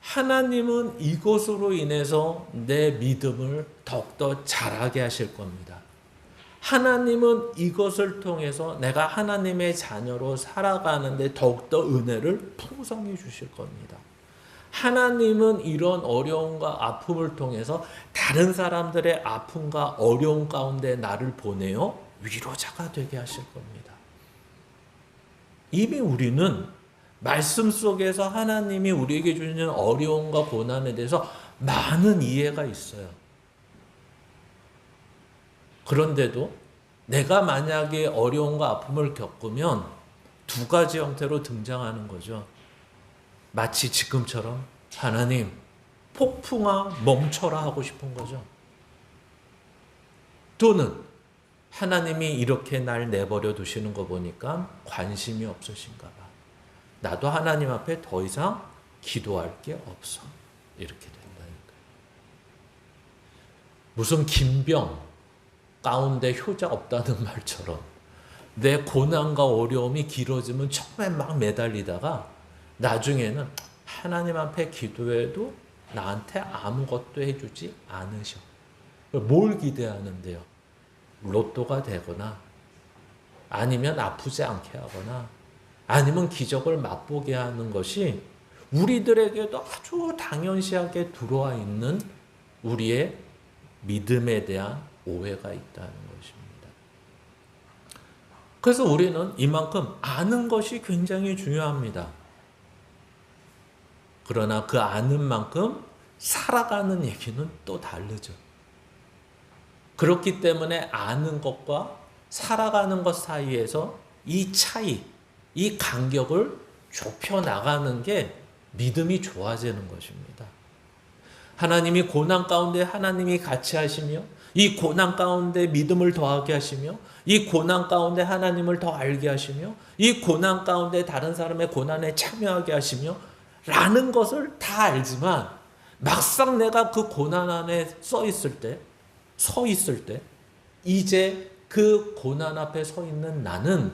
하나님은 이것으로 인해서 내 믿음을 더욱더 자라게 하실 겁니다. 하나님은 이것을 통해서 내가 하나님의 자녀로 살아가는데 더욱더 은혜를 풍성히 주실 겁니다. 하나님은 이런 어려움과 아픔을 통해서 다른 사람들의 아픔과 어려움 가운데 나를 보내어 위로자가 되게 하실 겁니다. 이미 우리는 말씀 속에서 하나님이 우리에게 주시는 어려움과 고난에 대해서 많은 이해가 있어요. 그런데도 내가 만약에 어려움과 아픔을 겪으면 두 가지 형태로 등장하는 거죠. 마치 지금처럼 하나님 폭풍아 멈춰라 하고 싶은 거죠. 또는 하나님이 이렇게 날 내버려 두시는 거 보니까 관심이 없으신가 봐. 나도 하나님 앞에 더 이상 기도할 게 없어. 이렇게 된다니까. 무슨 김병 가운데 효자 없다는 말처럼 내 고난과 어려움이 길어지면 처음엔 막 매달리다가 나중에는 하나님 앞에 기도해도 나한테 아무것도 해주지 않으셔. 뭘 기대하는데요? 로또가 되거나 아니면 아프지 않게 하거나 아니면 기적을 맛보게 하는 것이 우리들에게도 아주 당연시하게 들어와 있는 우리의 믿음에 대한 오해가 있다는 것입니다. 그래서 우리는 이만큼 아는 것이 굉장히 중요합니다. 그러나 그 아는 만큼 살아가는 얘기는 또 다르죠. 그렇기 때문에 아는 것과 살아가는 것 사이에서 이 차이, 이 간격을 좁혀 나가는 게 믿음이 좋아지는 것입니다. 하나님이 고난 가운데 하나님이 같이 하시며 이 고난 가운데 믿음을 더하게 하시며 이 고난 가운데 하나님을 더 알게 하시며 이 고난 가운데 다른 사람의 고난에 참여하게 하시며 라는 것을 다 알지만 막상 내가 그 고난 안에 서 있을 때 이제 그 고난 앞에 서 있는 나는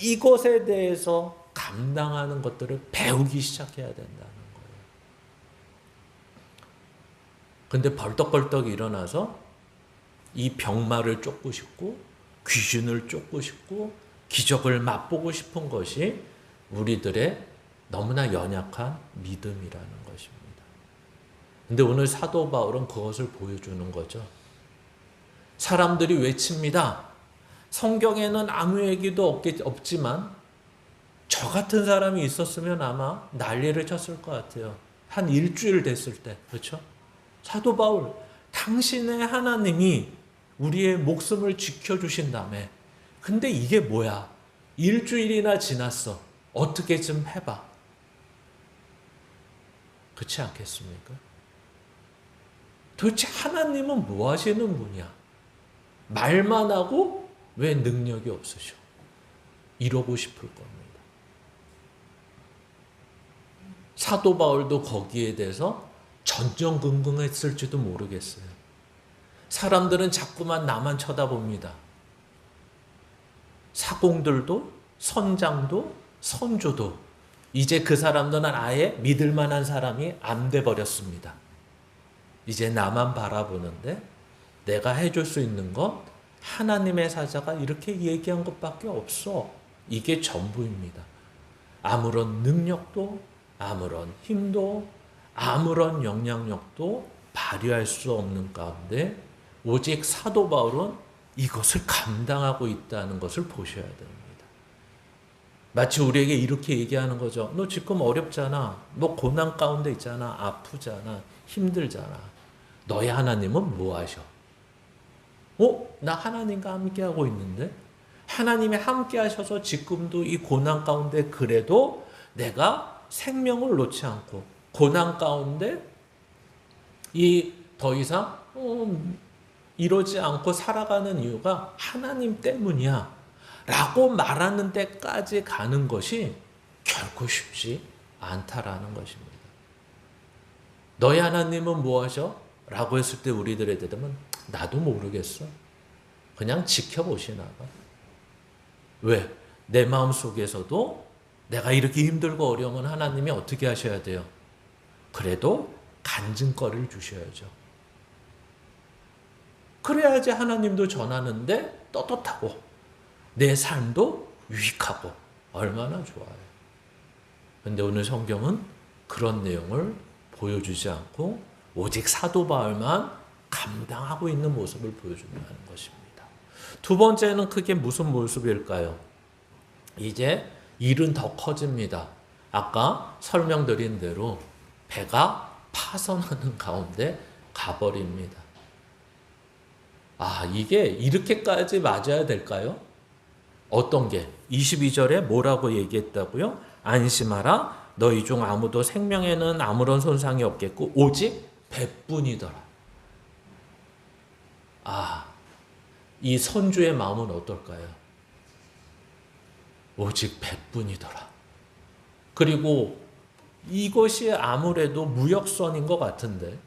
이것에 대해서 감당하는 것들을 배우기 시작해야 된다는 거예요. 근데 벌떡벌떡 일어나서 이 병마를 쫓고 싶고 귀신을 쫓고 싶고 기적을 맛보고 싶은 것이 우리들의 너무나 연약한 믿음이라는 것입니다. 근데 오늘 사도 바울은 그것을 보여주는 거죠. 사람들이 외칩니다. 성경에는 아무 얘기도 없지만 저 같은 사람이 있었으면 아마 난리를 쳤을 것 같아요. 한 일주일 됐을 때. 그렇죠? 사도 바울, 당신의 하나님이 우리의 목숨을 지켜주신다며. 근데 이게 뭐야? 일주일이나 지났어. 어떻게 좀 해봐. 그렇지 않겠습니까? 도대체 하나님은 뭐 하시는 분이야? 말만 하고 왜 능력이 없으셔? 이러고 싶을 겁니다. 사도 바울도 거기에 대해서 전전긍긍했을지도 모르겠어요. 사람들은 자꾸만 나만 쳐다봅니다. 사공들도 선장도 선조도 이제 그 사람들은 아예 믿을 만한 사람이 안 돼 버렸습니다. 이제 나만 바라보는데 내가 해줄 수 있는 건 하나님의 사자가 이렇게 얘기한 것밖에 없어. 이게 전부입니다. 아무런 능력도 아무런 힘도 아무런 영향력도 발휘할 수 없는 가운데 오직 사도 바울은 이것을 감당하고 있다는 것을 보셔야 됩니다. 마치 우리에게 이렇게 얘기하는 거죠. 너 지금 어렵잖아. 너 고난 가운데 있잖아. 아프잖아. 힘들잖아. 너의 하나님은 뭐 하셔? 나 하나님과 함께 하고 있는데? 하나님이 함께 하셔서 지금도 이 고난 가운데 그래도 내가 생명을 놓지 않고 고난 가운데 이 더 이상 이러지 않고 살아가는 이유가 하나님 때문이야 라고 말하는 데까지 가는 것이 결코 쉽지 않다라는 것입니다. 너희 하나님은 뭐 하셔? 라고 했을 때 우리들의 대답은 나도 모르겠어. 그냥 지켜보시나 봐. 왜? 내 마음속에서도 내가 이렇게 힘들고 어려우면 하나님이 어떻게 하셔야 돼요? 그래도 간증거리를 주셔야죠. 그래야지 하나님도 전하는데 떳떳하고 내 삶도 유익하고 얼마나 좋아요. 그런데 오늘 성경은 그런 내용을 보여주지 않고 오직 사도 바울만 감당하고 있는 모습을 보여준다는 것입니다. 두 번째는 크게 무슨 모습일까요? 이제 일은 더 커집니다. 아까 설명드린 대로 배가 파선하는 가운데 가버립니다. 이게 이렇게까지 맞아야 될까요? 어떤 게? 22절에 뭐라고 얘기했다고요? 안심하라. 너희 중 아무도 생명에는 아무런 손상이 없겠고 오직 배뿐이더라. 이 선주의 마음은 어떨까요? 오직 배뿐이더라. 그리고 이것이 아무래도 무역선인 것 같은데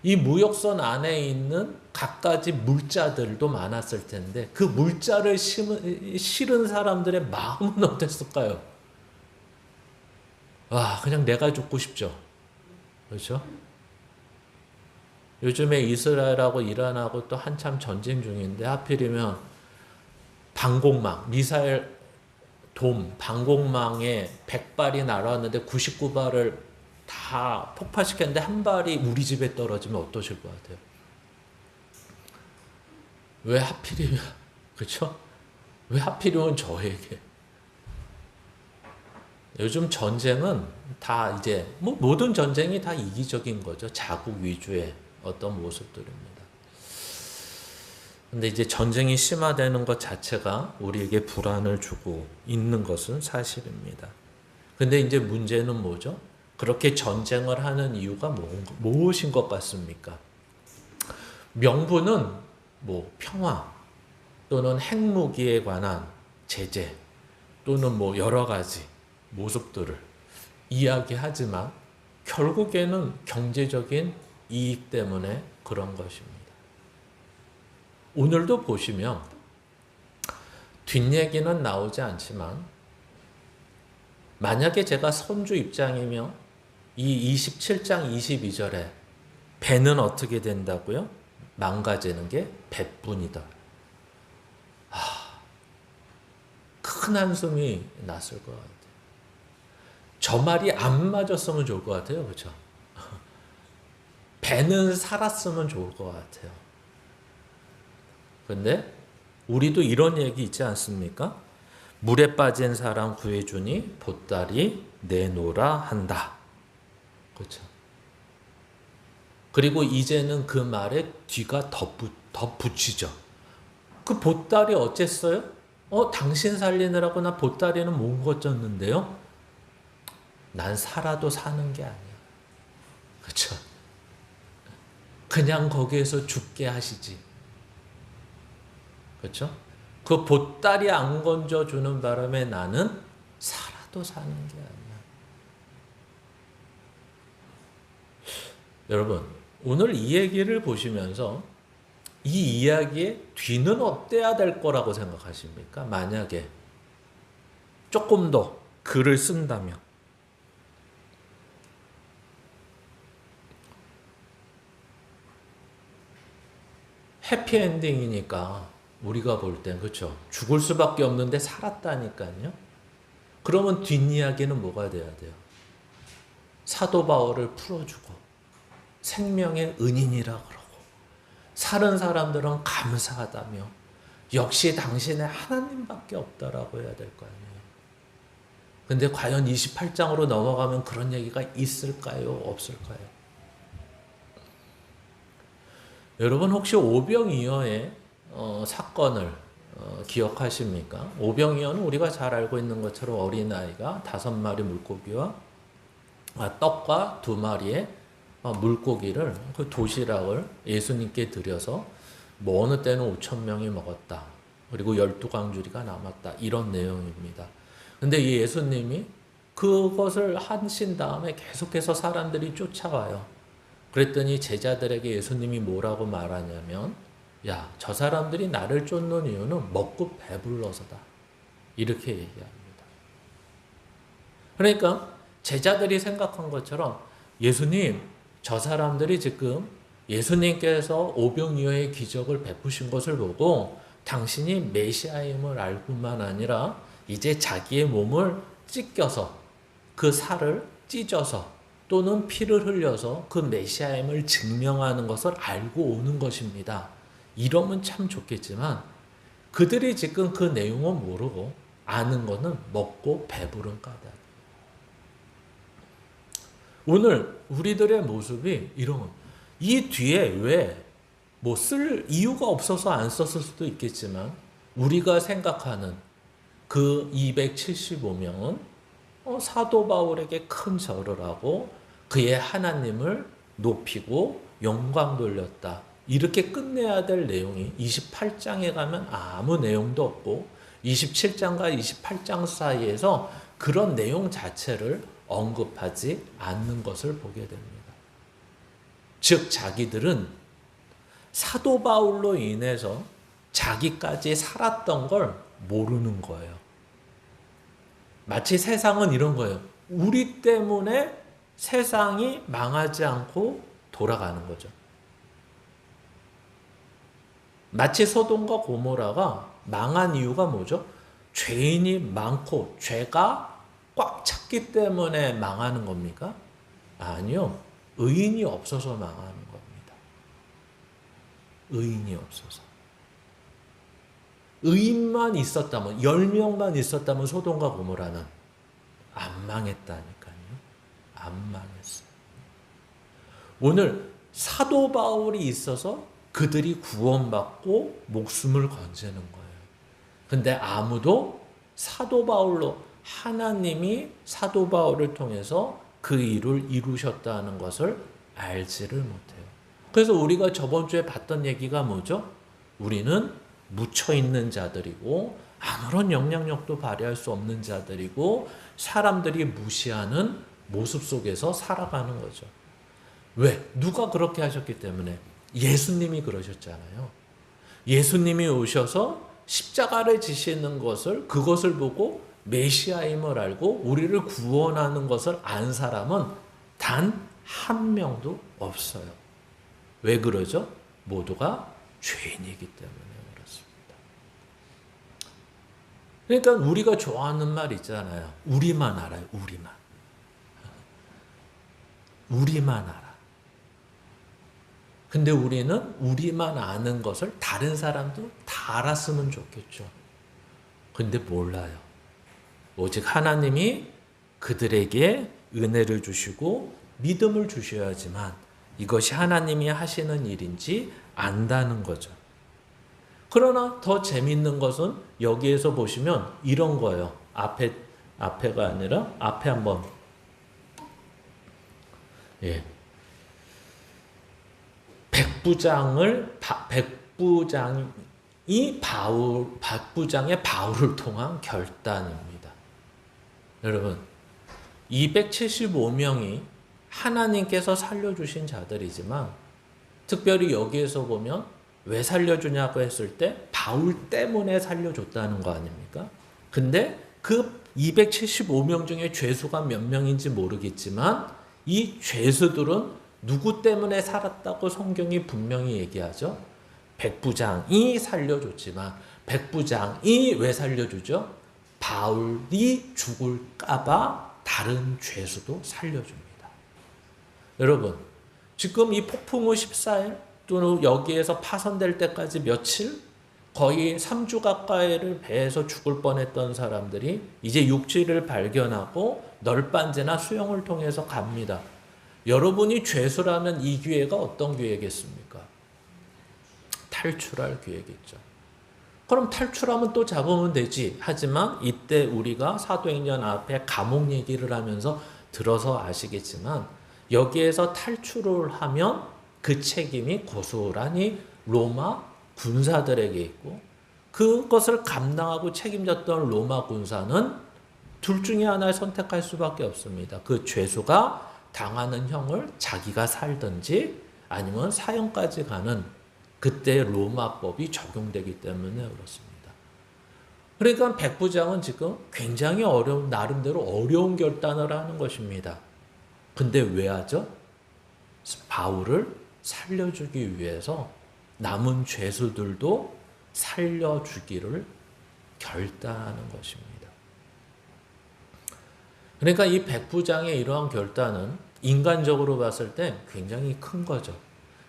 이 무역선 안에 있는 갖가지 물자들도 많았을 텐데 그 물자를 실은 사람들의 마음은 어땠을까요? 그냥 내가 죽고 싶죠. 그렇죠? 요즘에 이스라엘하고 이란하고 또 한참 전쟁 중인데 하필이면 방공망, 미사일 방공망에 100발이 날아왔는데 99발을 다 폭파시켰는데 한 발이 우리 집에 떨어지면 어떠실 것 같아요? 왜 하필이면, 그렇죠? 왜 하필이면 저에게? 요즘 전쟁은 다 이제 모든 전쟁이 다 이기적인 거죠. 자국 위주의 어떤 모습들입니다. 근데 이제 전쟁이 심화되는 것 자체가 우리에게 불안을 주고 있는 것은 사실입니다. 근데 이제 문제는 뭐죠? 그렇게 전쟁을 하는 이유가 무엇인 것 같습니까? 명분은 평화 또는 핵무기에 관한 제재 또는 여러 가지 모습들을 이야기하지만 결국에는 경제적인 이익 때문에 그런 것입니다. 오늘도 보시면 뒷얘기는 나오지 않지만 만약에 제가 선주 입장이며 이 27장 22절에 배는 어떻게 된다고요? 망가지는 게 배뿐이다. 큰 한숨이 났을 것 같아요. 저 말이 안 맞았으면 좋을 것 같아요. 그렇죠? 배는 살았으면 좋을 것 같아요. 근데 우리도 이런 얘기 있지 않습니까? 물에 빠진 사람 구해주니 보따리 내놓으라 한다. 그렇죠? 그리고 이제는 그 말에 뒤가 덧붙이죠. 그 보따리 어쨌어요? 당신 살리느라고 나 보따리는 못 거쳤는데요. 난 살아도 사는 게 아니야. 그렇죠? 그냥 거기에서 죽게 하시지. 그렇죠? 그 보따리 안 건져주는 바람에 나는 살아도 사는 게 아니야. 여러분, 오늘 이 얘기를 보시면서 이 이야기의 뒤는 어때야 될 거라고 생각하십니까? 만약에 조금 더 글을 쓴다면. 해피엔딩이니까 우리가 볼 땐 그렇죠. 죽을 수밖에 없는데 살았다니까요. 그러면 뒷이야기는 뭐가 돼야 돼요? 사도 바울을 풀어주고 생명의 은인이라 그러고 살은 사람들은 감사하다며 역시 당신의 하나님밖에 없다라고 해야 될 거 아니에요. 근데 과연 28장으로 넘어가면 그런 얘기가 있을까요? 없을까요? 여러분 혹시 오병이어의 사건을 기억하십니까? 오병이어는 우리가 잘 알고 있는 것처럼 어린아이가 5마리 물고기와 떡과 2마리의 물고기를 그 도시락을 예수님께 드려서 뭐 어느 때는 5,000명이 먹었다. 그리고 12광주리가 남았다. 이런 내용입니다. 근데 이 예수님이 그것을 하신 다음에 계속해서 사람들이 쫓아와요. 그랬더니 제자들에게 예수님이 뭐라고 말하냐면 야, 저 사람들이 나를 쫓는 이유는 먹고 배불러서다. 이렇게 얘기합니다. 그러니까 제자들이 생각한 것처럼 예수님, 저 사람들이 지금 예수님께서 오병이어의 기적을 베푸신 것을 보고 당신이 메시아임을 알고만 아니라 이제 자기의 몸을 찢겨서 그 살을 찢어서 또는 피를 흘려서 그 메시아임을 증명하는 것을 알고 오는 것입니다. 이러면 참 좋겠지만 그들이 지금 그 내용은 모르고 아는 것은 먹고 배부른 까닭. 오늘 우리들의 모습이 이런 이 뒤에 왜 뭐 쓸 이유가 없어서 안 썼을 수도 있겠지만 우리가 생각하는 그 275명은 사도 바울에게 큰 절을 하고 그의 하나님을 높이고 영광 돌렸다. 이렇게 끝내야 될 내용이 28장에 가면 아무 내용도 없고 27장과 28장 사이에서 그런 내용 자체를 언급하지 않는 것을 보게 됩니다. 즉 자기들은 사도 바울로 인해서 자기까지 살았던 걸 모르는 거예요. 마치 세상은 이런 거예요. 우리 때문에 세상이 망하지 않고 돌아가는 거죠. 마치 소돔과 고모라가 망한 이유가 뭐죠? 죄인이 많고 죄가 꽉 찼기 때문에 망하는 겁니까? 아니요. 의인이 없어서 망하는 겁니다. 의인이 없어서. 의인만 있었다면 10명만 있었다면 소돔과 고모라는 안 망했다니까요. 안 망했어요. 오늘 사도 바울이 있어서 그들이 구원받고 목숨을 건지는 거예요. 근데 아무도 사도 바울로 하나님이 사도 바울을 통해서 그 일을 이루셨다는 것을 알지를 못해요. 그래서 우리가 저번 주에 봤던 얘기가 뭐죠? 우리는 묻혀있는 자들이고 아무런 영향력도 발휘할 수 없는 자들이고 사람들이 무시하는 모습 속에서 살아가는 거죠. 왜? 누가 그렇게 하셨기 때문에? 예수님이 그러셨잖아요. 예수님이 오셔서 십자가를 지시는 것을 그것을 보고 메시아임을 알고 우리를 구원하는 것을 안 사람은 단 한 명도 없어요. 왜 그러죠? 모두가 죄인이기 때문에 그렇습니다. 그러니까 우리가 좋아하는 말 있잖아요. 우리만 알아요. 우리만. 우리만 알아. 근데 우리는 우리만 아는 것을 다른 사람도 다 알았으면 좋겠죠. 근데 몰라요. 오직 하나님이 그들에게 은혜를 주시고 믿음을 주셔야지만 이것이 하나님이 하시는 일인지 안다는 거죠. 그러나 더 재밌는 것은 여기에서 보시면 이런 거예요. 앞에가 아니라 앞에 한번 백부장의 바울을 통한 결단입니다. 여러분 275명이 하나님께서 살려주신 자들이지만 특별히 여기에서 보면 왜 살려주냐고 했을 때 바울 때문에 살려줬다는 거 아닙니까? 근데 그 275명 중에 죄수가 몇 명인지 모르겠지만 이 죄수들은 누구 때문에 살았다고 성경이 분명히 얘기하죠. 백부장이 살려줬지만 백부장이 왜 살려주죠? 바울이 죽을까봐 다른 죄수도 살려줍니다. 여러분 지금 이 폭풍 후 14일 또는 여기에서 파손될 때까지 며칠 거의 3주 가까이를 배에서 죽을 뻔했던 사람들이 이제 육지를 발견하고 널빤지나 수영을 통해서 갑니다. 여러분이 죄수라면 이 기회가 어떤 기회겠습니까? 탈출할 기회겠죠. 그럼 탈출하면 또 잡으면 되지. 하지만 이때 우리가 사도행전 앞에 감옥 얘기를 하면서 들어서 아시겠지만 여기에서 탈출을 하면 그 책임이 고스란히 로마 군사들에게 있고 그것을 감당하고 책임졌던 로마 군사는 둘 중에 하나를 선택할 수밖에 없습니다. 그 죄수가 당하는 형을 자기가 살든지 아니면 사형까지 가는 그때 로마법이 적용되기 때문에 그렇습니다. 그러니까 백부장은 지금 굉장히 나름대로 어려운 결단을 하는 것입니다. 근데 왜 하죠? 바울을 살려주기 위해서 남은 죄수들도 살려주기를 결단하는 것입니다. 그러니까 이 백부장의 이러한 결단은 인간적으로 봤을 때 굉장히 큰 거죠.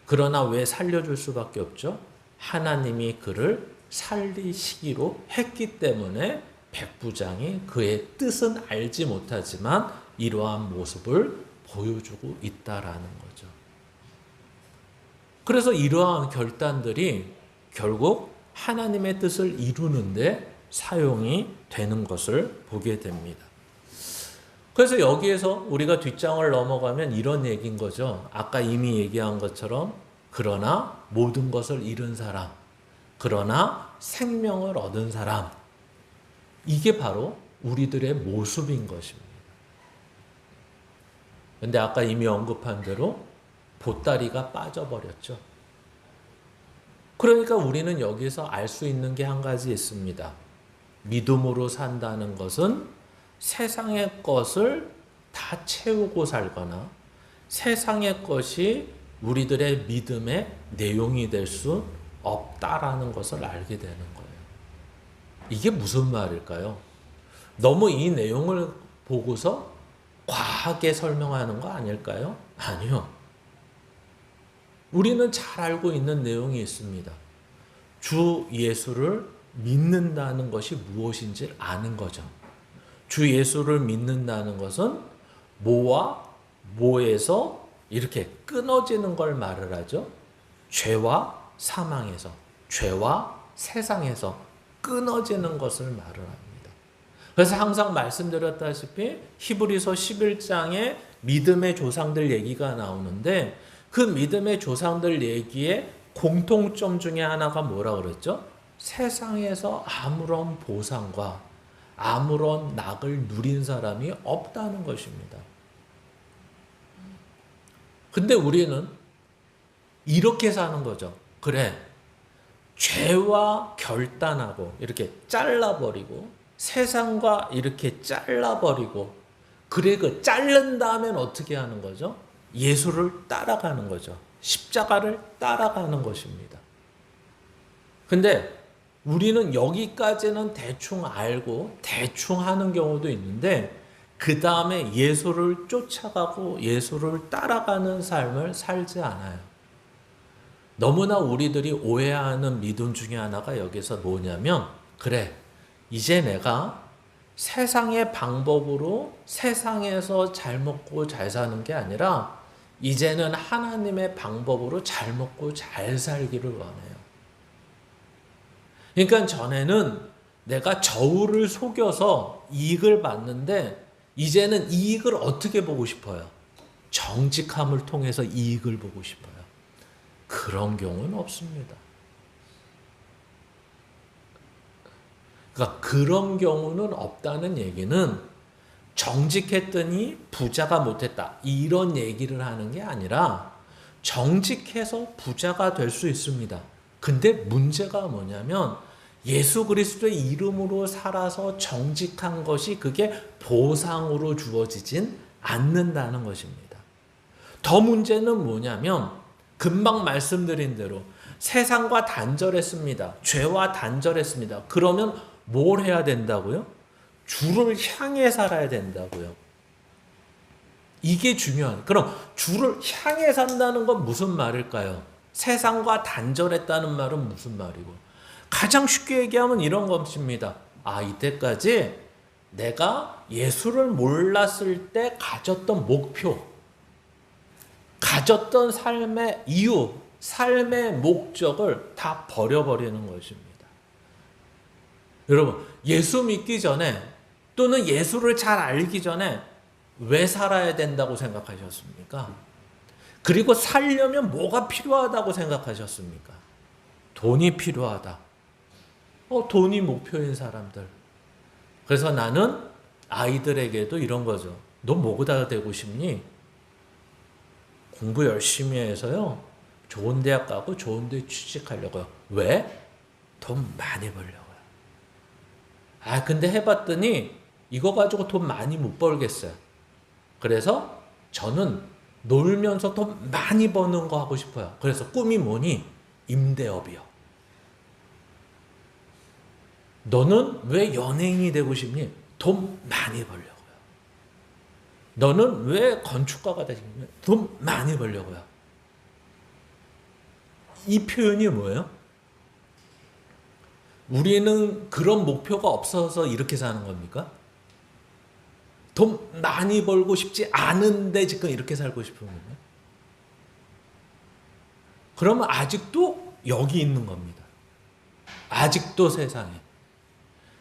그러나 왜 살려줄 수밖에 없죠? 하나님이 그를 살리시기로 했기 때문에 백부장이 그의 뜻은 알지 못하지만 이러한 모습을 보여주고 있다라는 거죠. 그래서 이러한 결단들이 결국 하나님의 뜻을 이루는데 사용이 되는 것을 보게 됩니다. 그래서 여기에서 우리가 뒷장을 넘어가면 이런 얘기인 거죠. 아까 이미 얘기한 것처럼 그러나 모든 것을 잃은 사람, 그러나 생명을 얻은 사람, 이게 바로 우리들의 모습인 것입니다. 그런데 아까 이미 언급한 대로 보따리가 빠져버렸죠. 그러니까 우리는 여기서 알 수 있는 게 한 가지 있습니다. 믿음으로 산다는 것은 세상의 것을 다 채우고 살거나 세상의 것이 우리들의 믿음의 내용이 될 수 없다라는 것을 알게 되는 거예요. 이게 무슨 말일까요? 너무 이 내용을 보고서 과하게 설명하는 거 아닐까요? 아니요. 우리는 잘 알고 있는 내용이 있습니다. 주 예수를 믿는다는 것이 무엇인지 아는 거죠. 주 예수를 믿는다는 것은 뭐와 뭐에서 이렇게 끊어지는 걸 말을 하죠. 죄와 사망에서, 죄와 세상에서 끊어지는 것을 말을 합니다. 그래서 항상 말씀드렸다시피 히브리서 11장에 믿음의 조상들 얘기가 나오는데 그 믿음의 조상들 얘기의 공통점 중에 하나가 뭐라 그랬죠? 세상에서 아무런 보상과 아무런 낙을 누린 사람이 없다는 것입니다. 근데 우리는 이렇게 사는 거죠. 그래, 죄와 결단하고 이렇게 잘라버리고 세상과 이렇게 잘라버리고 그래 그 자른 다음엔 어떻게 하는 거죠? 예수를 따라가는 거죠. 십자가를 따라가는 것입니다. 근데 우리는 여기까지는 대충 알고 대충 하는 경우도 있는데 그 다음에 예수를 쫓아가고 예수를 따라가는 삶을 살지 않아요. 너무나 우리들이 오해하는 믿음 중에 하나가 여기서 뭐냐면 그래, 이제 내가 세상의 방법으로 세상에서 잘 먹고 잘 사는 게 아니라 이제는 하나님의 방법으로 잘 먹고 잘 살기를 원해요. 그러니까 전에는 내가 저울을 속여서 이익을 봤는데 이제는 이익을 어떻게 보고 싶어요? 정직함을 통해서 이익을 보고 싶어요. 그런 경우는 없습니다. 그러니까 그런 경우는 없다는 얘기는 정직했더니 부자가 못했다 이런 얘기를 하는 게 아니라 정직해서 부자가 될 수 있습니다. 근데 문제가 뭐냐면 예수 그리스도의 이름으로 살아서 정직한 것이 그게 보상으로 주어지진 않는다는 것입니다. 더 문제는 뭐냐면 금방 말씀드린 대로 세상과 단절했습니다. 죄와 단절했습니다. 그러면 뭘 해야 된다고요? 주를 향해 살아야 된다고요. 이게 중요한. 그럼 주를 향해 산다는 건 무슨 말일까요? 세상과 단절했다는 말은 무슨 말이고? 가장 쉽게 얘기하면 이런 것입니다. 이때까지 내가 예수를 몰랐을 때 가졌던 목표, 가졌던 삶의 이유, 삶의 목적을 다 버려버리는 것입니다. 여러분, 예수 믿기 전에 또는 예수를 잘 알기 전에 왜 살아야 된다고 생각하셨습니까? 그리고 살려면 뭐가 필요하다고 생각하셨습니까? 돈이 필요하다. 돈이 목표인 사람들. 그래서 나는 아이들에게도 이런 거죠. 너 뭐가 되고 싶니? 공부 열심히 해서요. 좋은 대학 가고 좋은 데 취직하려고요. 왜? 돈 많이 벌려고요. 근데 해봤더니 이거 가지고 돈 많이 못 벌겠어요. 그래서 저는 놀면서 돈 많이 버는 거 하고 싶어요. 그래서 꿈이 뭐니? 임대업이요. 너는 왜 연예인이 되고 싶니? 돈 많이 벌려고요. 너는 왜 건축가가 되고 싶니? 돈 많이 벌려고요. 이 표현이 뭐예요? 우리는 그런 목표가 없어서 이렇게 사는 겁니까? 돈 많이 벌고 싶지 않은데 지금 이렇게 살고 싶은 거예요? 그러면 아직도 여기 있는 겁니다. 아직도 세상에.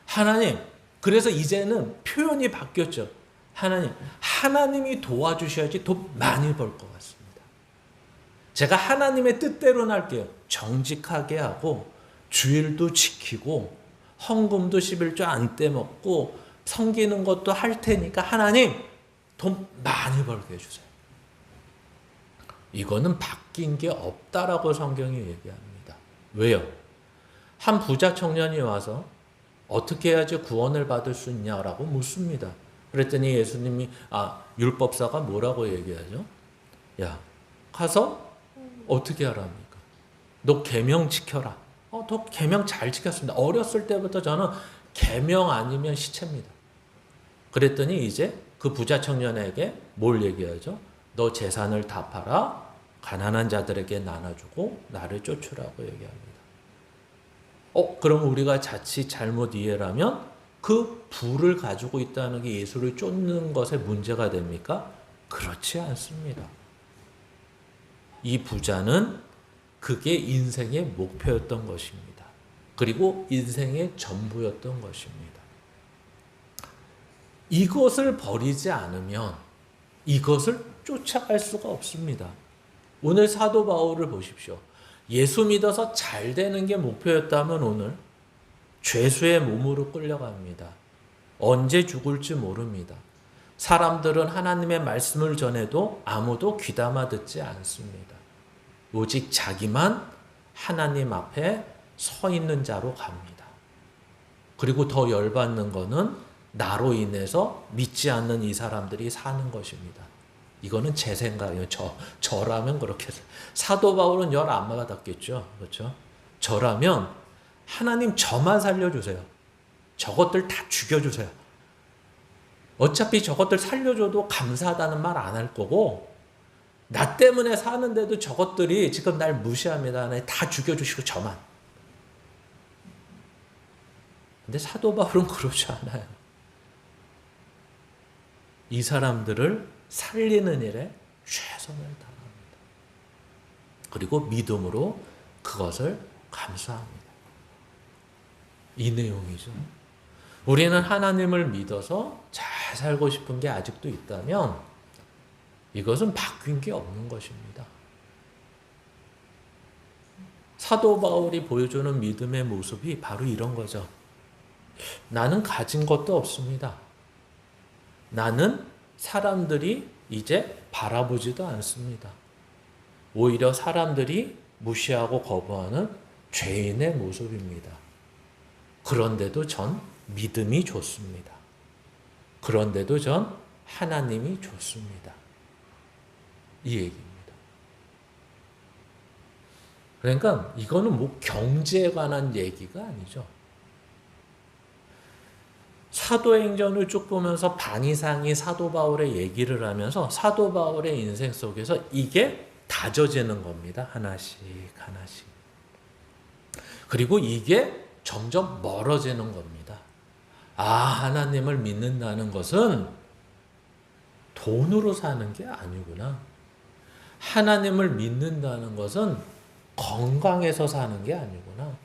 하나님, 그래서 이제는 표현이 바뀌었죠. 하나님이 도와주셔야지 돈 많이 벌 것 같습니다. 제가 하나님의 뜻대로 날게요. 정직하게 하고 주일도 지키고 헌금도 11조 안 떼먹고 섬기는 것도 할 테니까 하나님 돈 많이 벌게 해주세요. 이거는 바뀐 게 없다라고 성경이 얘기합니다. 왜요? 한 부자 청년이 와서 어떻게 해야지 구원을 받을 수 있냐라고 묻습니다. 그랬더니 예수님이 율법사가 뭐라고 얘기하죠? 야, 가서 어떻게 하랍니까? 너 계명 지켜라. 너 계명 잘 지켰습니다. 어렸을 때부터 저는 계명 아니면 시체입니다. 그랬더니 이제 그 부자 청년에게 뭘 얘기하죠? 너 재산을 다 팔아 가난한 자들에게 나눠주고 나를 쫓으라고 얘기합니다. 그럼 우리가 자칫 잘못 이해를 하면 그 부를 가지고 있다는 게 예수를 쫓는 것에 문제가 됩니까? 그렇지 않습니다. 이 부자는 그게 인생의 목표였던 것입니다. 그리고 인생의 전부였던 것입니다. 이것을 버리지 않으면 이것을 쫓아갈 수가 없습니다. 오늘 사도 바울을 보십시오. 예수 믿어서 잘 되는 게 목표였다면 오늘 죄수의 몸으로 끌려갑니다. 언제 죽을지 모릅니다. 사람들은 하나님의 말씀을 전해도 아무도 귀담아 듣지 않습니다. 오직 자기만 하나님 앞에 서 있는 자로 갑니다. 그리고 더 열받는 거는 나로 인해서 믿지 않는 이 사람들이 사는 것입니다. 이거는 제 생각이에요. 저라면 그렇게 사도 바울은 열 안 받았겠죠. 그렇죠? 저라면 하나님 저만 살려주세요. 저것들 다 죽여주세요. 어차피 저것들 살려줘도 감사하다는 말 안 할 거고 나 때문에 사는데도 저것들이 지금 날 무시합니다. 다 죽여주시고 저만. 근데 사도 바울은 그러지 않아요. 이 사람들을 살리는 일에 최선을 다합니다. 그리고 믿음으로 그것을 감수합니다. 이 내용이죠. 우리는 하나님을 믿어서 잘 살고 싶은 게 아직도 있다면 이것은 바뀐 게 없는 것입니다. 사도 바울이 보여주는 믿음의 모습이 바로 이런 거죠. 나는 가진 것도 없습니다. 나는 사람들이 이제 바라보지도 않습니다. 오히려 사람들이 무시하고 거부하는 죄인의 모습입니다. 그런데도 전 믿음이 좋습니다. 그런데도 전 하나님이 좋습니다. 이 얘기입니다. 그러니까 이거는 뭐 경제에 관한 얘기가 아니죠. 사도행전을 쭉 보면서 반 이상이 사도 바울의 얘기를 하면서 사도 바울의 인생 속에서 이게 다져지는 겁니다. 하나씩 하나씩. 그리고 이게 점점 멀어지는 겁니다. 하나님을 믿는다는 것은 돈으로 사는 게 아니구나. 하나님을 믿는다는 것은 건강해서 사는 게 아니구나.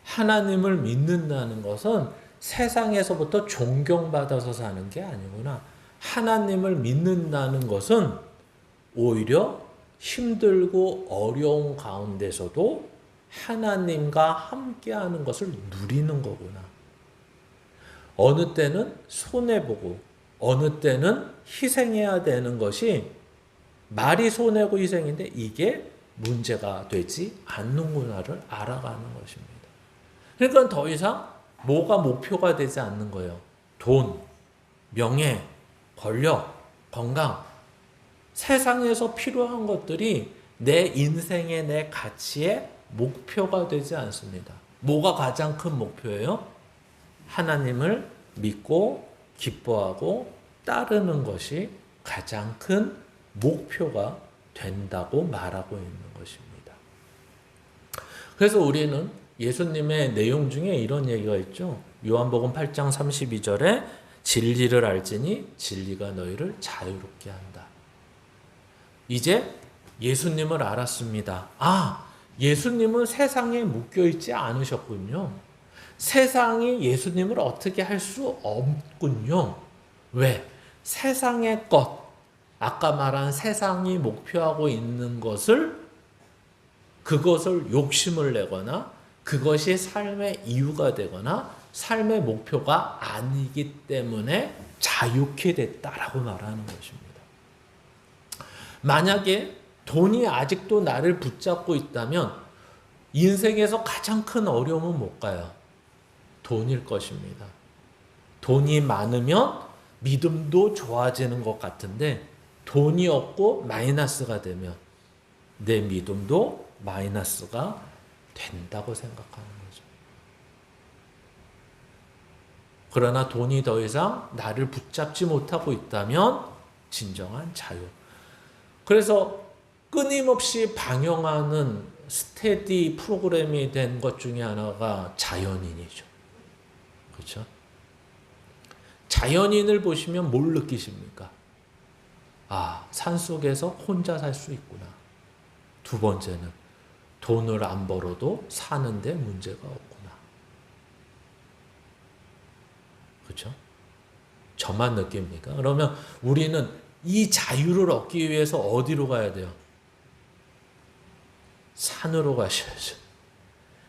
하나님을 믿는다는 것은 세상에서부터 존경받아서 사는 게 아니구나. 하나님을 믿는다는 것은 오히려 힘들고 어려운 가운데서도 하나님과 함께하는 것을 누리는 거구나. 어느 때는 손해보고 어느 때는 희생해야 되는 것이 말이 손해고 희생인데 이게 문제가 되지 않는구나를 알아가는 것입니다. 그러니까 더 이상 뭐가 목표가 되지 않는 거예요. 돈, 명예, 권력, 건강, 세상에서 필요한 것들이 내 인생의 내 가치의 목표가 되지 않습니다. 뭐가 가장 큰 목표예요? 하나님을 믿고 기뻐하고 따르는 것이 가장 큰 목표가 된다고 말하고 있는 것입니다. 그래서 우리는 예수님의 내용 중에 이런 얘기가 있죠. 요한복음 8장 32절에 진리를 알지니 진리가 너희를 자유롭게 한다. 이제 예수님을 알았습니다. 예수님은 세상에 묶여있지 않으셨군요. 세상이 예수님을 어떻게 할 수 없군요. 왜? 세상의 것, 아까 말한 세상이 목표하고 있는 그것을 욕심을 내거나 그것이 삶의 이유가 되거나 삶의 목표가 아니기 때문에 자유케 됐다라고 말하는 것입니다. 만약에 돈이 아직도 나를 붙잡고 있다면 인생에서 가장 큰 어려움은 뭘까요? 돈일 것입니다. 돈이 많으면 믿음도 좋아지는 것 같은데 돈이 없고 마이너스가 되면 내 믿음도 마이너스가 된다고 생각하는 거죠. 그러나 돈이 더 이상 나를 붙잡지 못하고 있다면 진정한 자유. 그래서 끊임없이 방영하는 스테디 프로그램이 된 것 중에 하나가 자연인이죠. 그렇죠? 자연인을 보시면 뭘 느끼십니까? 산속에서 혼자 살 수 있구나. 두 번째는 돈을 안 벌어도 사는데 문제가 없구나. 그렇죠? 저만 느낍니까? 그러면 우리는 이 자유를 얻기 위해서 어디로 가야 돼요? 산으로 가셔야죠.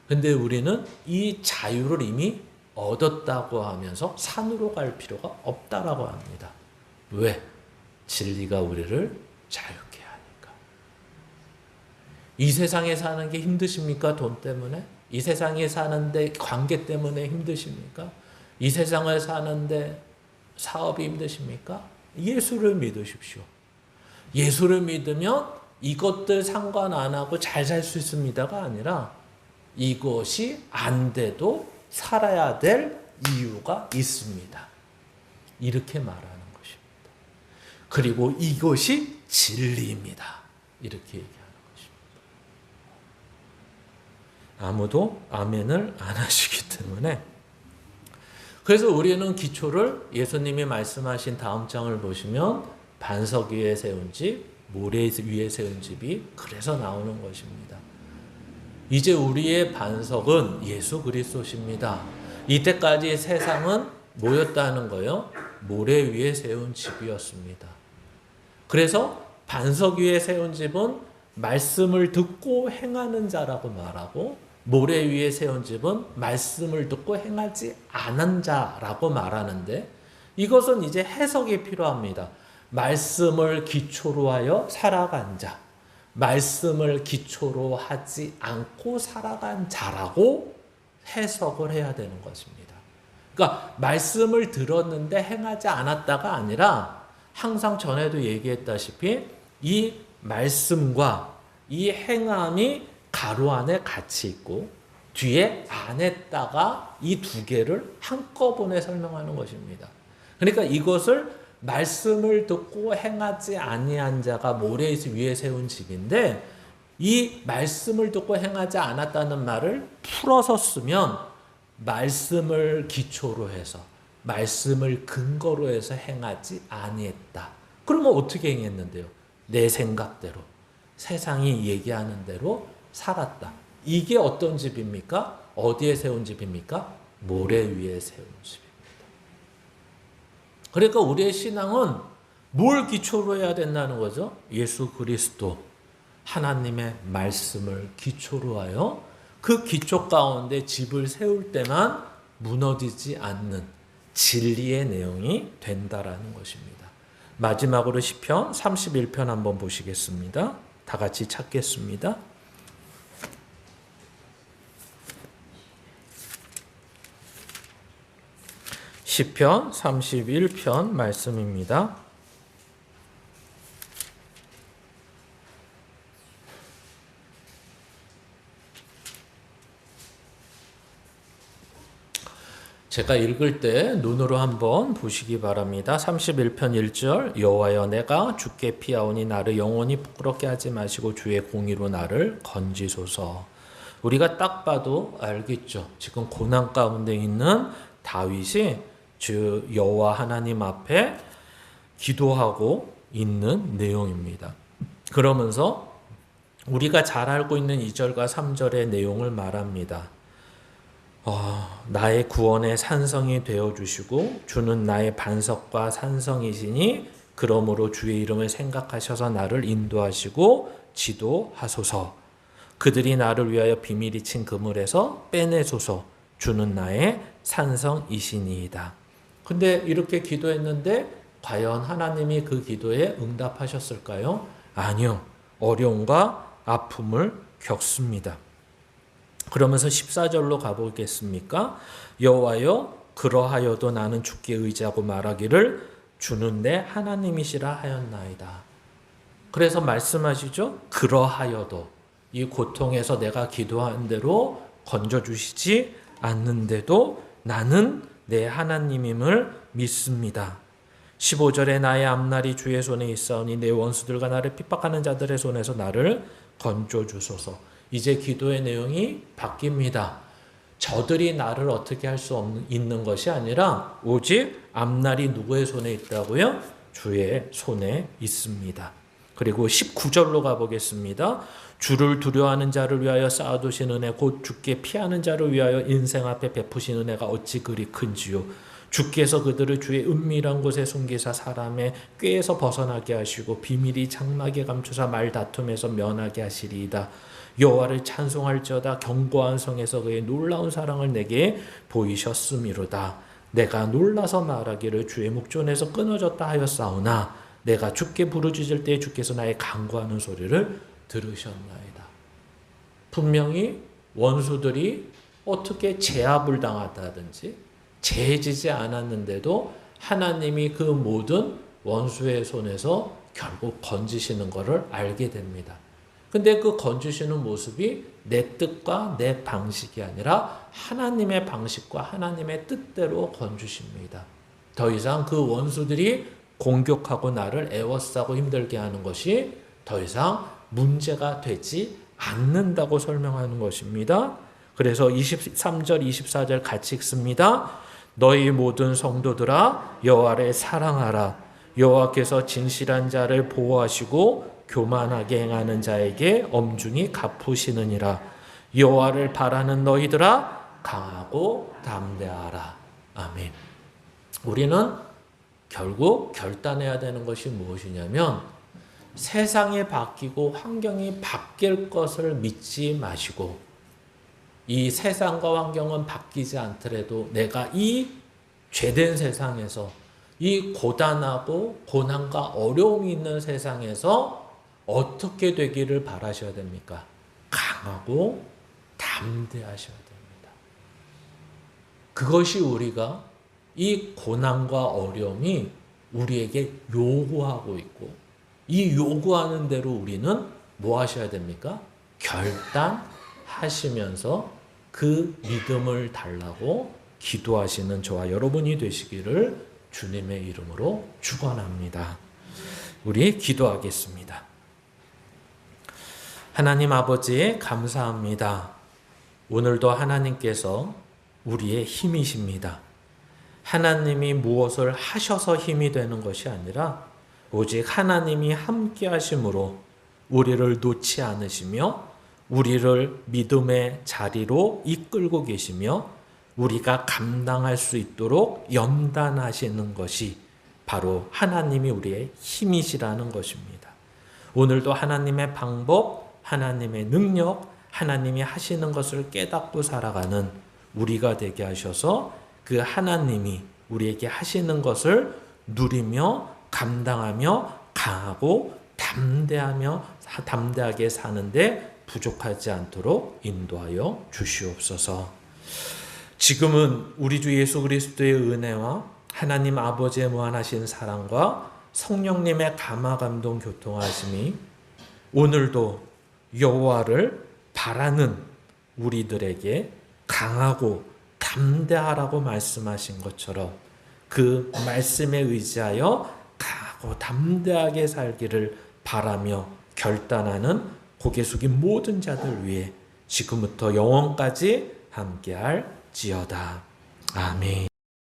근데 우리는 이 자유를 이미 얻었다고 하면서 산으로 갈 필요가 없다라고 합니다. 왜? 진리가 우리를 자유케 하니까. 이 세상에 사는 게 힘드십니까? 돈 때문에? 이 세상에 사는데 관계 때문에 힘드십니까? 이 세상을 사는데 사업이 힘드십니까? 예수를 믿으십시오. 예수를 믿으면 이것들 상관 안 하고 잘 살 수 있습니다가 아니라 이것이 안 돼도 살아야 될 이유가 있습니다. 이렇게 말하는 것입니다. 그리고 이것이 진리입니다. 이렇게 얘기하는 것입니다. 아무도 아멘을 안 하시기 때문에 그래서 우리는 기초를 예수님이 말씀하신 다음 장을 보시면 반석 위에 세운 집, 모래 위에 세운 집이 그래서 나오는 것입니다. 이제 우리의 반석은 예수 그리스도십니다. 이때까지 세상은 뭐였다는 거예요? 모래 위에 세운 집이었습니다. 그래서 반석 위에 세운 집은 말씀을 듣고 행하는 자라고 말하고 모래 위에 세운 집은 말씀을 듣고 행하지 않은 자라고 말하는데 이것은 이제 해석이 필요합니다. 말씀을 기초로 하여 살아간 자, 말씀을 기초로 하지 않고 살아간 자라고 해석을 해야 되는 것입니다. 그러니까 말씀을 들었는데 행하지 않았다가 아니라 항상 전에도 얘기했다시피 이 말씀과 이 행함이 가로 안에 같이 있고 뒤에 안 했다가 이 두 개를 한꺼번에 설명하는 것입니다. 그러니까 이것을 말씀을 듣고 행하지 아니한 자가 모래 위에 세운 집인데 이 말씀을 듣고 행하지 않았다는 말을 풀어서 쓰면 말씀을 기초로 해서 말씀을 근거로 해서 행하지 아니했다. 그러면 어떻게 행했는데요? 내 생각대로 세상이 얘기하는 대로 살았다. 이게 어떤 집입니까? 어디에 세운 집입니까? 모래 위에 세운 집입니다. 그러니까 우리의 신앙은 뭘 기초로 해야 된다는 거죠? 예수 그리스도 하나님의 말씀을 기초로 하여 그 기초 가운데 집을 세울 때만 무너지지 않는 진리의 내용이 된다라는 것입니다. 마지막으로 시편 31편 한번 보시겠습니다. 다 같이 찾겠습니다. 시편 31편 말씀입니다. 제가 읽을 때 눈으로 한번 보시기 바랍니다. 31편 1절 여호와여 내가 주께 피하오니 나를 영원히 부끄럽게 하지 마시고 주의 공의로 나를 건지소서. 우리가 딱 봐도 알겠죠. 지금 고난 가운데 있는 다윗이 주 여호와 하나님 앞에 기도하고 있는 내용입니다. 그러면서 우리가 잘 알고 있는 2절과 3절의 내용을 말합니다. 나의 구원의 산성이 되어주시고 주는 나의 반석과 산성이시니 그러므로 주의 이름을 생각하셔서 나를 인도하시고 지도하소서. 그들이 나를 위하여 비밀이 친 그물에서 빼내소서. 주는 나의 산성이시니이다. 근데 이렇게 기도했는데 과연 하나님이 그 기도에 응답하셨을까요? 아니요. 어려움과 아픔을 겪습니다. 그러면서 14절로 가보겠습니까? 여호와여 그러하여도 나는 주께 의지하고 말하기를 주는 내 하나님이시라 하였나이다. 그래서 말씀하시죠. 그러하여도 이 고통에서 내가 기도한 대로 건져주시지 않는데도 나는 내 하나님임을 믿습니다. 15절에 나의 앞날이 주의 손에 있사오니 내 원수들과 나를 핍박하는 자들의 손에서 나를 건져주소서. 이제 기도의 내용이 바뀝니다. 저들이 나를 어떻게 할 수 있는 것이 아니라 오직 앞날이 누구의 손에 있다고요? 주의 손에 있습니다. 그리고 19절로 가보겠습니다. 주를 두려워하는 자를 위하여 쌓아두신 은혜 곧 주께 피하는 자를 위하여 인생 앞에 베푸신 은혜가 어찌 그리 큰지요. 주께서 그들을 주의 은밀한 곳에 숨기사 사람의 꾀에서 벗어나게 하시고 비밀이 장막에 감추사 말다툼에서 면하게 하시리이다. 여호와를 찬송할지어다. 견고한 성에서 그의 놀라운 사랑을 내게 보이셨음이로다. 내가 놀라서 말하기를 주의 목전에서 끊어졌다 하였사오나 내가 주께 부르짖을 때 주께서 나의 간구하는 소리를 들으셨나이다. 분명히 원수들이 어떻게 제압을 당했다든지 재지지 않았는데도 하나님이 그 모든 원수의 손에서 결국 건지시는 것을 알게 됩니다. 근데 그 건지시는 모습이 내 뜻과 내 방식이 아니라 하나님의 방식과 하나님의 뜻대로 건주십니다. 더 이상 그 원수들이 공격하고 나를 애워싸고 힘들게 하는 것이 더 이상 문제가 되지 않는다고 설명하는 것입니다. 그래서 23절, 24절 같이 읽습니다. 너희 모든 성도들아 여호와를 사랑하라. 여호와께서 진실한 자를 보호하시고 교만하게 행하는 자에게 엄중히 갚으시느니라. 여호와를 바라는 너희들아 강하고 담대하라. 아멘. 우리는 결국 결단해야 되는 것이 무엇이냐면 세상이 바뀌고 환경이 바뀔 것을 믿지 마시고 이 세상과 환경은 바뀌지 않더라도 내가 이 죄된 세상에서 이 고단하고 고난과 어려움이 있는 세상에서 어떻게 되기를 바라셔야 됩니까? 강하고 담대하셔야 됩니다. 그것이 우리가 이 고난과 어려움이 우리에게 요구하고 있고 이 요구하는 대로 우리는 뭐 하셔야 됩니까? 결단하시면서 그 믿음을 달라고 기도하시는 저와 여러분이 되시기를 주님의 이름으로 축원합니다. 우리 기도하겠습니다. 하나님 아버지 감사합니다. 오늘도 하나님께서 우리의 힘이십니다. 하나님이 무엇을 하셔서 힘이 되는 것이 아니라 오직 하나님이 함께 하심으로 우리를 놓지 않으시며 우리를 믿음의 자리로 이끌고 계시며 우리가 감당할 수 있도록 연단하시는 것이 바로 하나님이 우리의 힘이시라는 것입니다. 오늘도 하나님의 방법, 하나님의 능력, 하나님이 하시는 것을 깨닫고 살아가는 우리가 되게 하셔서 그 하나님이 우리에게 하시는 것을 누리며 감당하며 강하고 담대하게 사는데 부족하지 않도록 인도하여 주시옵소서. 지금은 우리 주 예수 그리스도의 은혜와 하나님 아버지의 무한하신 사랑과 성령님의 감화감동 교통하심이 오늘도 여호와를 바라는 우리들에게 강하고 담대하라고 말씀하신 것처럼 그 말씀에 의지하여 강하고 담대하게 살기를 바라며 결단하는 고개 숙인 모든 자들 위해 지금부터 영원까지 함께할지어다. 아멘.